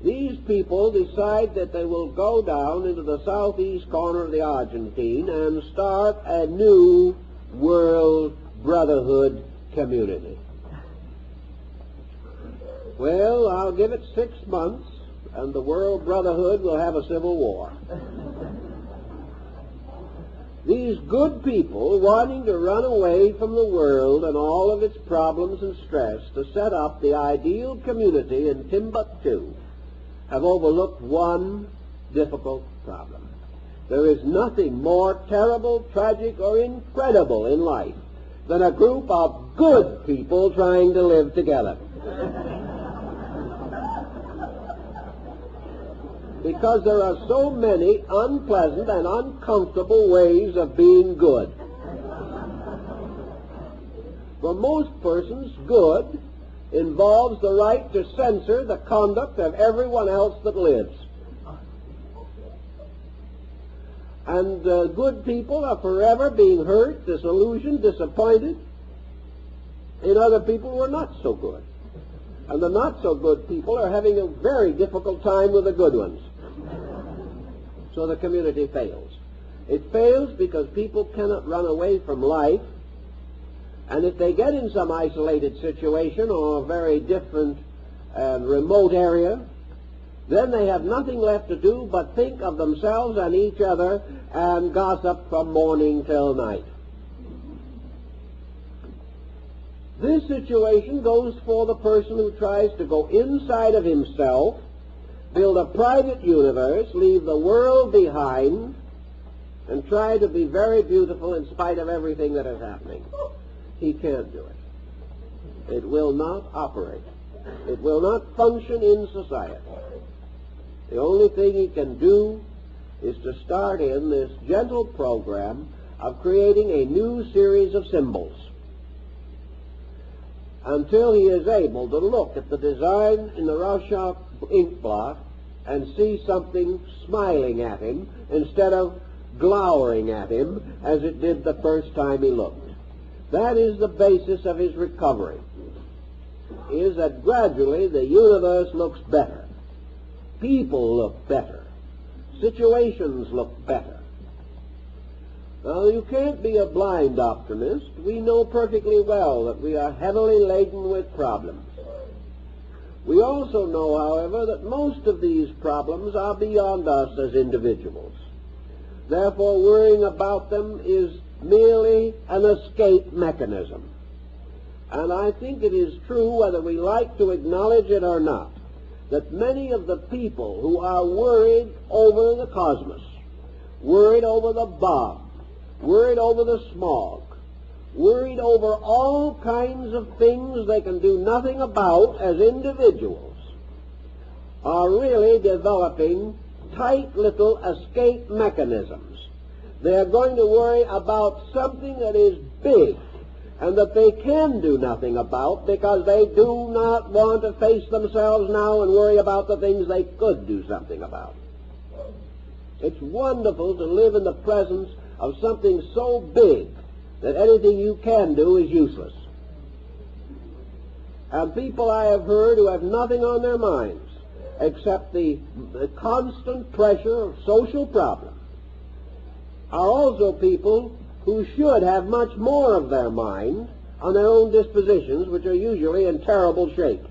These people decide that they will go down into the southeast corner of the Argentine and start a new world brotherhood community. Well, I'll give it 6 months, and the world brotherhood will have a civil war. These good people, wanting to run away from the world and all of its problems and stress to set up the ideal community in Timbuktu, have overlooked one difficult problem. There is nothing more terrible, tragic, or incredible in life than a group of good people trying to live together. Because there are so many unpleasant and uncomfortable ways of being good. For most persons, good involves the right to censor the conduct of everyone else that lives. And good people are forever being hurt, disillusioned, disappointed in other people who are not so good. And the not-so-good people are having a very difficult time with the good ones. So the community fails. It fails because people cannot run away from life, and if they get in some isolated situation or a very different and remote area, then they have nothing left to do but think of themselves and each other and gossip from morning till night. This situation goes for the person who tries to go inside of himself, build a private universe, leave the world behind, and try to be very beautiful in spite of everything that is happening. He can't do it. It will not operate. It will not function in society. The only thing he can do is to start in this gentle program of creating a new series of symbols until he is able to look at the design in the Rorschach ink blot and see something smiling at him instead of glowering at him as it did the first time he looked. That is the basis of his recovery, is that gradually the universe looks better. People look better. Situations look better. Now, you can't be a blind optimist. We know perfectly well that we are heavily laden with problems. We also know, however, that most of these problems are beyond us as individuals. Therefore, worrying about them is merely an escape mechanism. And I think it is true, whether we like to acknowledge it or not, that many of the people who are worried over the cosmos, worried over the bomb, worried over the smog, worried over all kinds of things they can do nothing about as individuals, are really developing tight little escape mechanisms. They are going to worry about something that is big and that they can do nothing about because they do not want to face themselves now and worry about the things they could do something about. It's wonderful to live in the presence of something so big that anything you can do is useless. and people I have heard who have nothing on their minds except the constant pressure of social problems are also people who should have much more of their mind on their own dispositions, which are usually in terrible shape.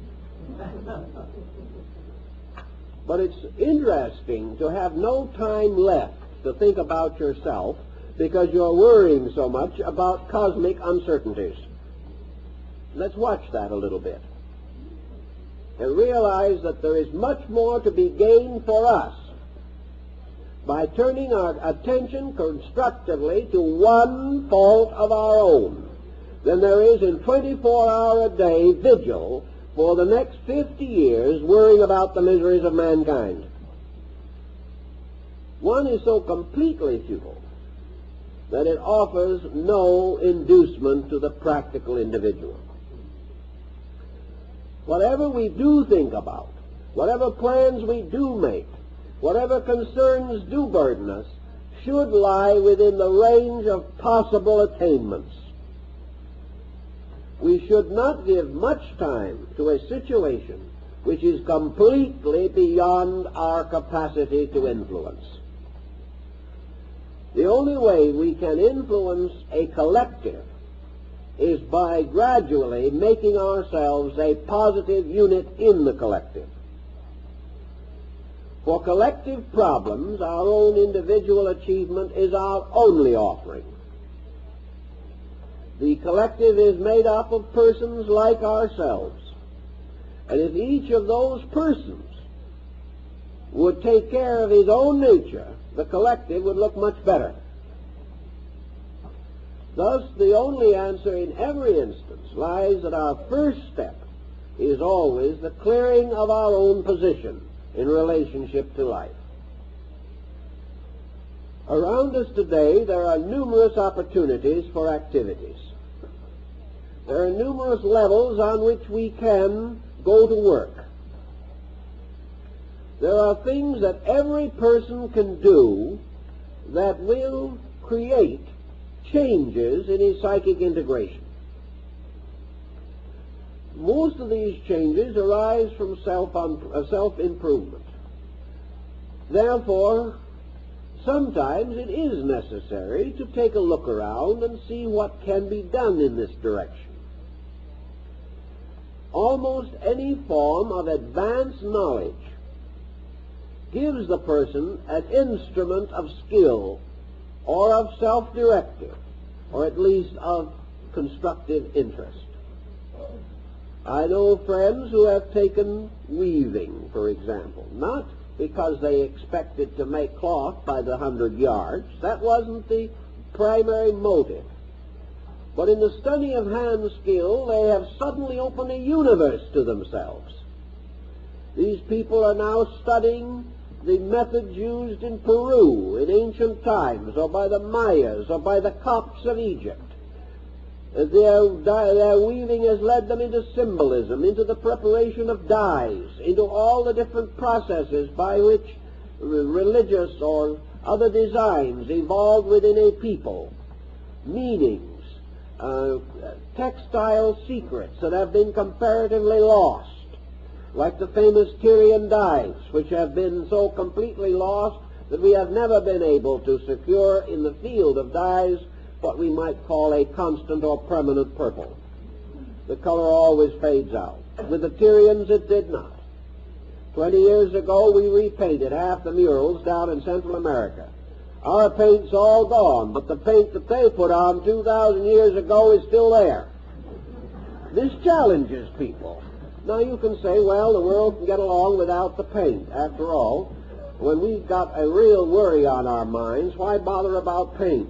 But it's interesting to have no time left to think about yourself because you're worrying so much about cosmic uncertainties. Let's watch that a little bit and realize that there is much more to be gained for us by turning our attention constructively to one fault of our own than there is in 24-hour-a-day vigil for the next 50 years worrying about the miseries of mankind. One is so completely futile that it offers no inducement to the practical individual. Whatever we do think about, whatever plans we do make, whatever concerns do burden us, should lie within the range of possible attainments. We should not give much time to a situation which is completely beyond our capacity to influence. The only way we can influence a collective is by gradually making ourselves a positive unit in the collective. For collective problems, our own individual achievement is our only offering. The collective is made up of persons like ourselves. And if each of those persons would take care of his own nature, the collective would look much better. Thus, the only answer in every instance lies that our first step is always the clearing of our own position in relationship to life. Around us today, there are numerous opportunities for activities. There are numerous levels on which we can go to work. There are things that every person can do that will create changes in his psychic integration. Most of these changes arise from self-improvement. Therefore, sometimes it is necessary to take a look around and see what can be done in this direction. Almost any form of advanced knowledge gives the person an instrument of skill or of self-directive, or at least of constructive interest. I know friends who have taken weaving, for example, not because they expected to make cloth by the 100 yards. That wasn't the primary motive. But in the study of hand skill, they have suddenly opened a universe to themselves. These people are now studying the methods used in Peru in ancient times, or by the Mayas, or by the Copts of Egypt. Their weaving has led them into symbolism, into the preparation of dyes, into all the different processes by which religious or other designs evolved within a people, meanings, textile secrets that have been comparatively lost, like the famous Tyrian dyes, which have been so completely lost that we have never been able to secure in the field of dyes what we might call a constant or permanent purple. The color always fades out. With the Tyrians it did not. 20 years ago we repainted half the murals down in Central America. Our paint's all gone, but the paint that they put on 2,000 years ago is still there. This challenges people. Now you can say, well, the world can get along without the paint. After all, when we've got a real worry on our minds, why bother about paint?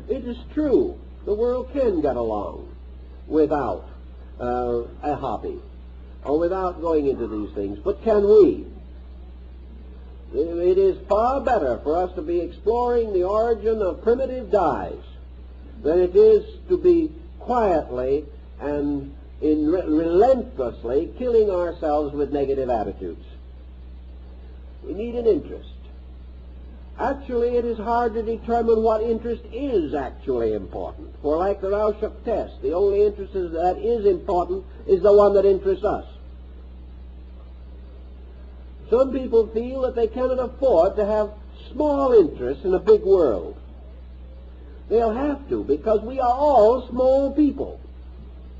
It is true, the world can get along without a hobby, or without going into these things, but can we? It is far better for us to be exploring the origin of primitive dyes than it is to be quietly and relentlessly killing ourselves with negative attitudes. We need an interest. Actually, it is hard to determine what interest is actually important. For like the Rorschach test, the only interest that is important is the one that interests us. Some people feel that they cannot afford to have small interests in a big world. They'll have to, because we are all small people.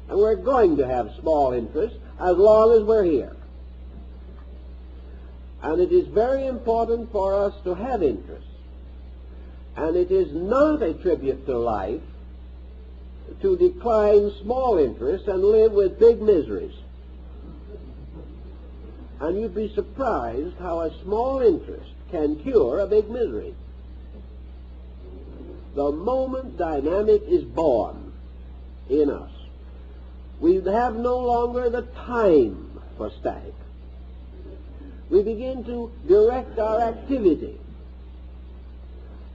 And we're going to have small interests as long as we're here. And it is very important for us to have interests. And it is not a tribute to life to decline small interests and live with big miseries. And you'd be surprised how a small interest can cure a big misery. The moment dynamic is born in us, we have no longer the time for static. We begin to direct our activity.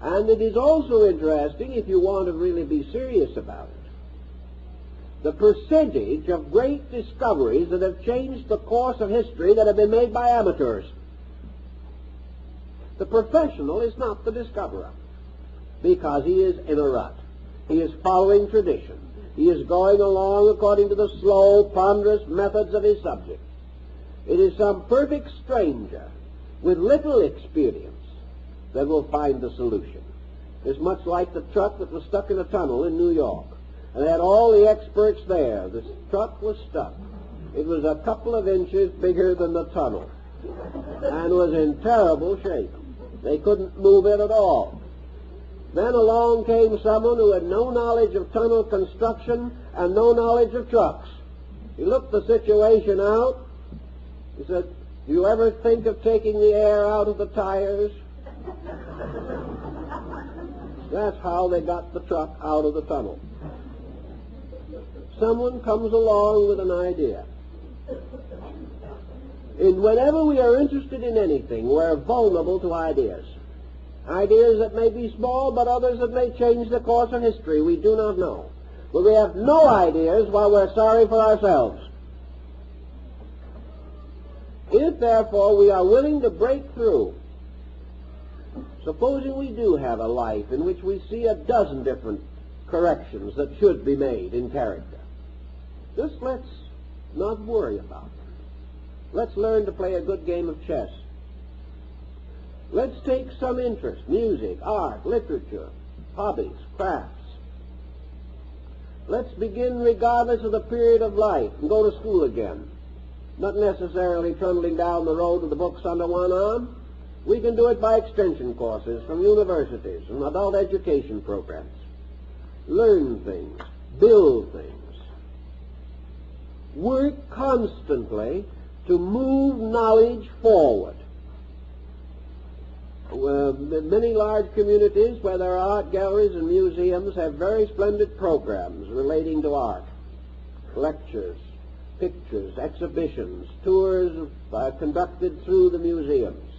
And it is also interesting, if you want to really be serious about it, the percentage of great discoveries that have changed the course of history that have been made by amateurs. The professional is not the discoverer, because he is in a rut. He is following tradition. He is going along according to the slow, ponderous methods of his subject. It is some perfect stranger with little experience that will find the solution. It's much like the truck that was stuck in a tunnel in New York. And they had all the experts there. The truck was stuck. It was a couple of inches bigger than the tunnel and was in terrible shape. They couldn't move it at all. Then along came someone who had no knowledge of tunnel construction and no knowledge of trucks. He looked the situation out. He said, "Do you ever think of taking the air out of the tires?" That's how they got the truck out of the tunnel. Someone comes along with an idea. And whenever we are interested in anything, we're vulnerable to ideas. Ideas that may be small, but others that may change the course of history. We do not know. But we have no ideas while we're sorry for ourselves. If, therefore, we are willing to break through, supposing we do have a life in which we see a dozen different corrections that should be made in character, just let's not worry about them. Let's learn to play a good game of chess. Let's take some interest, music, art, literature, hobbies, crafts. Let's begin regardless of the period of life and go to school again. Not necessarily trundling down the road with the books under one arm. We can do it by extension courses from universities and adult education programs. Learn things, build things. Work constantly to move knowledge forward. Many large communities where there are art galleries and museums have very splendid programs relating to art. Lectures, pictures, exhibitions, tours conducted through the museums.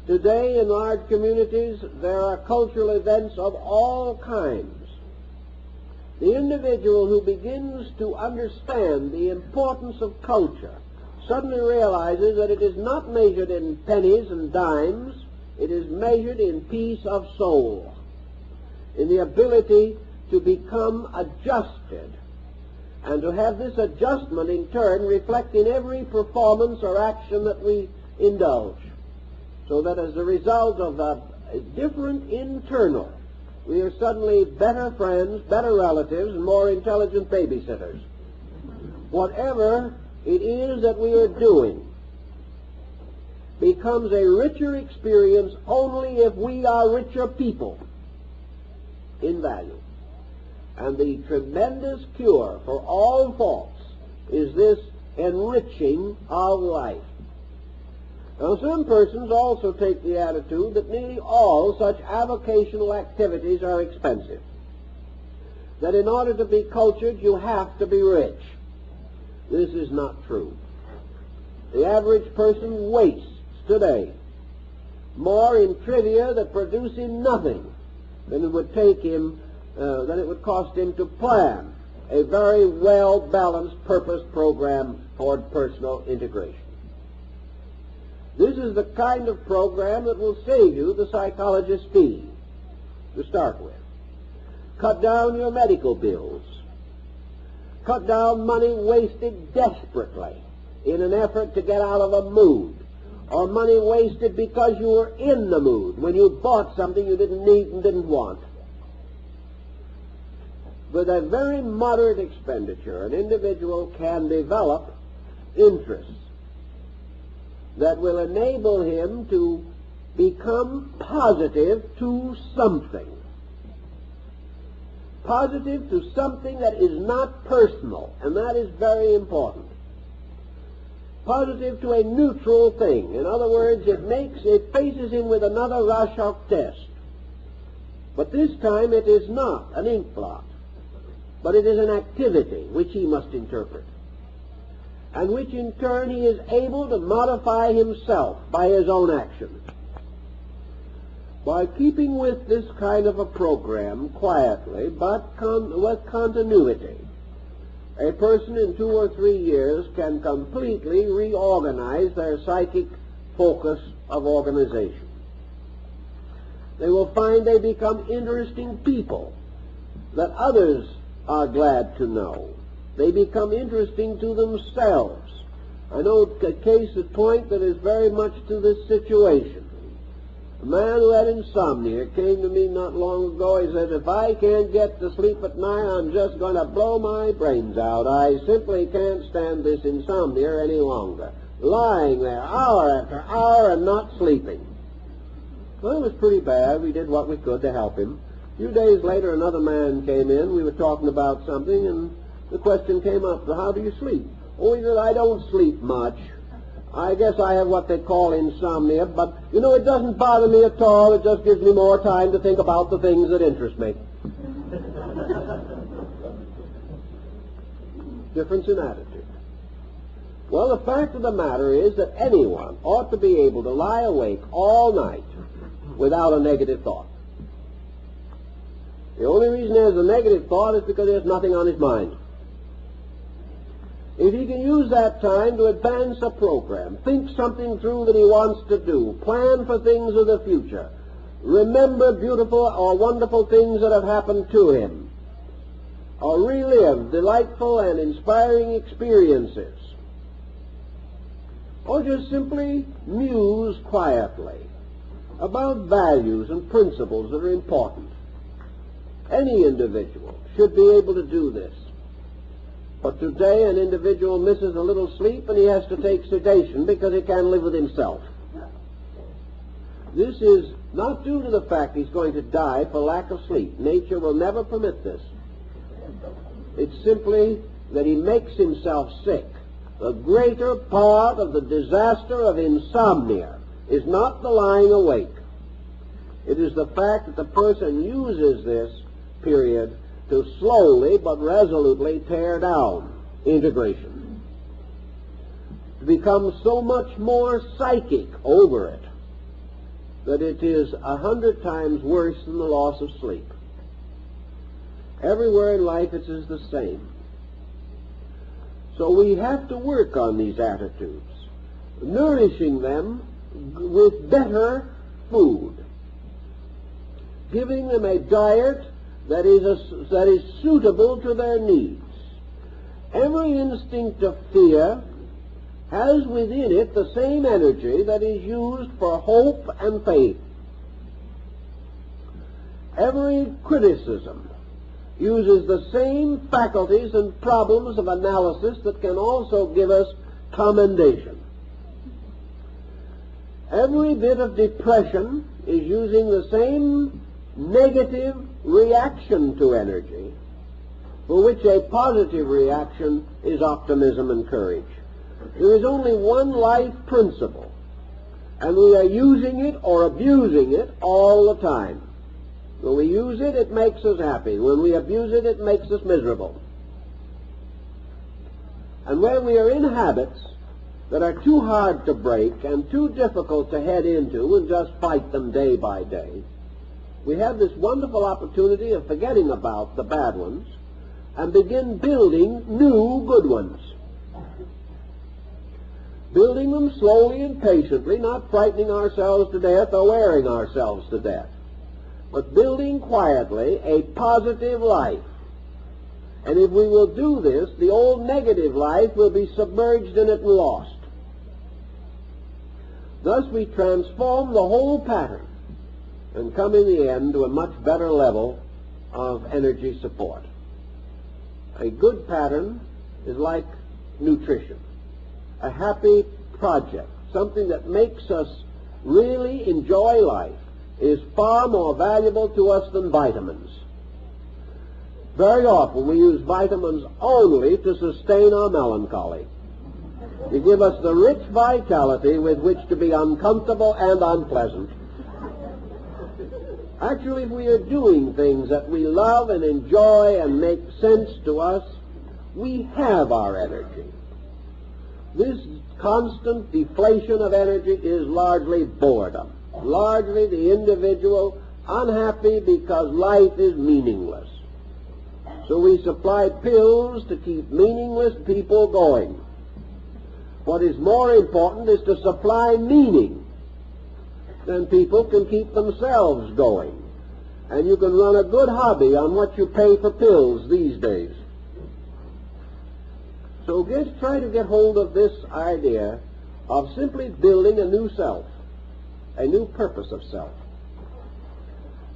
Today in large communities there are cultural events of all kinds. The individual who begins to understand the importance of culture suddenly realizes that it is not measured in pennies and dimes, it is measured in peace of soul, in the ability to become adjusted, and to have this adjustment in turn reflect in every performance or action that we indulge, so that as a result of a different internal, we are suddenly better friends, better relatives, and more intelligent babysitters. Whatever it is that we are doing becomes a richer experience only if we are richer people in value. And the tremendous cure for all faults is this enriching of life. Now, some persons also take the attitude that nearly all such avocational activities are expensive. That in order to be cultured, you have to be rich. This is not true. The average person wastes today more in trivia that produce him nothing than it would take him, than it would cost him to plan a very well-balanced purpose program toward personal integration. This is the kind of program that will save you the psychologist's fee, to start with. Cut down your medical bills. Cut down money wasted desperately in an effort to get out of a mood, or money wasted because you were in the mood when you bought something you didn't need and didn't want. With a very moderate expenditure, an individual can develop interests that will enable him to become positive to something. Positive to something that is not personal, and that is very important. Positive to a neutral thing. In other words, it faces him with another Rorschach test. But this time it is not an ink blot, but it is an activity which he must interpret, and which in turn he is able to modify himself by his own action. By keeping with this kind of a program quietly, but with continuity, a person in 2 or 3 years can completely reorganize their psychic focus of organization. They will find they become interesting people that others are glad to know. They become interesting to themselves. I know a case in point that is very much to this situation. A man who had insomnia came to me not long ago. He said, if I can't get to sleep at night, I'm just going to blow my brains out. I simply can't stand this insomnia any longer. Lying there hour after hour and not sleeping. Well, it was pretty bad. We did what we could to help him. A few days later, another man came in. We were talking about something, and the question came up, how do you sleep? Oh, he said, I don't sleep much. I guess I have what they call insomnia, but, it doesn't bother me at all. It just gives me more time to think about the things that interest me. Difference in attitude. Well, the fact of the matter is that anyone ought to be able to lie awake all night without a negative thought. The only reason there's a negative thought is because there's nothing on his mind. If he can use that time to advance a program, think something through that he wants to do, plan for things of the future, remember beautiful or wonderful things that have happened to him, or relive delightful and inspiring experiences, or just simply muse quietly about values and principles that are important. Any individual should be able to do this. But today an individual misses a little sleep and he has to take sedation because he can't live with himself. This is not due to the fact he's going to die for lack of sleep. Nature will never permit this. It's simply that he makes himself sick. The greater part of the disaster of insomnia is not the lying awake. It is the fact that the person uses this period to slowly but resolutely tear down integration, to become so much more psychic over it that it is 100 times worse than the loss of sleep. Everywhere in life it is the same. So we have to work on these attitudes, nourishing them with better food, giving them a diet that is suitable to their needs. Every instinct of fear has within it the same energy that is used for hope and faith. Every criticism uses the same faculties and problems of analysis that can also give us commendation. Every bit of depression is using the same negative reaction to energy, for which a positive reaction is optimism and courage. There is only one life principle, and we are using it or abusing it all the time. When we use it, it makes us happy. When we abuse it, it makes us miserable. And when we are in habits that are too hard to break and too difficult to head into and just fight them day by day, we have this wonderful opportunity of forgetting about the bad ones and begin building new good ones. building them slowly and patiently, not frightening ourselves to death or wearing ourselves to death, but building quietly a positive life. And if we will do this, the old negative life will be submerged in it and lost. Thus we transform the whole pattern and come in the end to a much better level of energy support. A good pattern is like nutrition, a happy project, something that makes us really enjoy life, is far more valuable to us than vitamins. Very often we use vitamins only to sustain our melancholy. They give us the rich vitality with which to be uncomfortable and unpleasant. Actually, if we are doing things that we love and enjoy and make sense to us, we have our energy. This constant deflation of energy is largely boredom, largely the individual unhappy because life is meaningless. So we supply pills to keep meaningless people going. What is more important is to supply meaning. Then people can keep themselves going. And you can run a good hobby on what you pay for pills these days. So try to get hold of this idea of simply building a new self, a new purpose of self.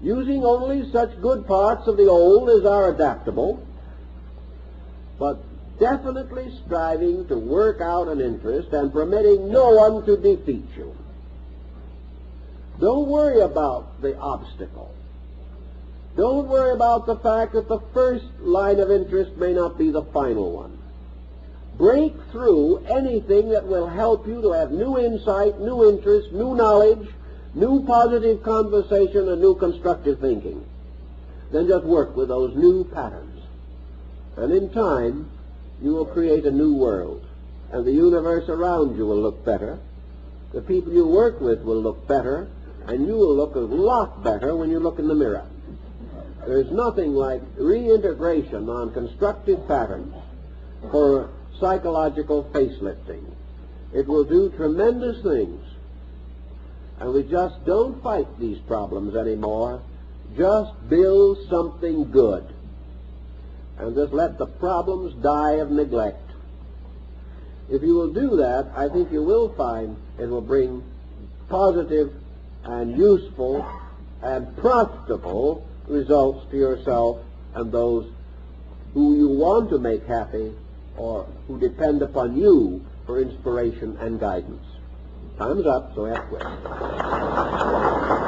Using only such good parts of the old as are adaptable, but definitely striving to work out an interest and permitting no one to defeat you. Don't worry about the obstacle. Don't worry about the fact that the first line of interest may not be the final one. Break through anything that will help you to have new insight, new interest, new knowledge, new positive conversation, and new constructive thinking. Then just work with those new patterns. And in time, you will create a new world. And the universe around you will look better. The people you work with will look better. And you will look a lot better when you look in the mirror. There's nothing like reintegration on constructive patterns for psychological facelifting. It will do tremendous things. And we just don't fight these problems anymore. Just build something good. And just let the problems die of neglect. If you will do that, I think you will find it will bring positive and useful and profitable results to yourself and those who you want to make happy or who depend upon you for inspiration and guidance. Time's up, so ask questions.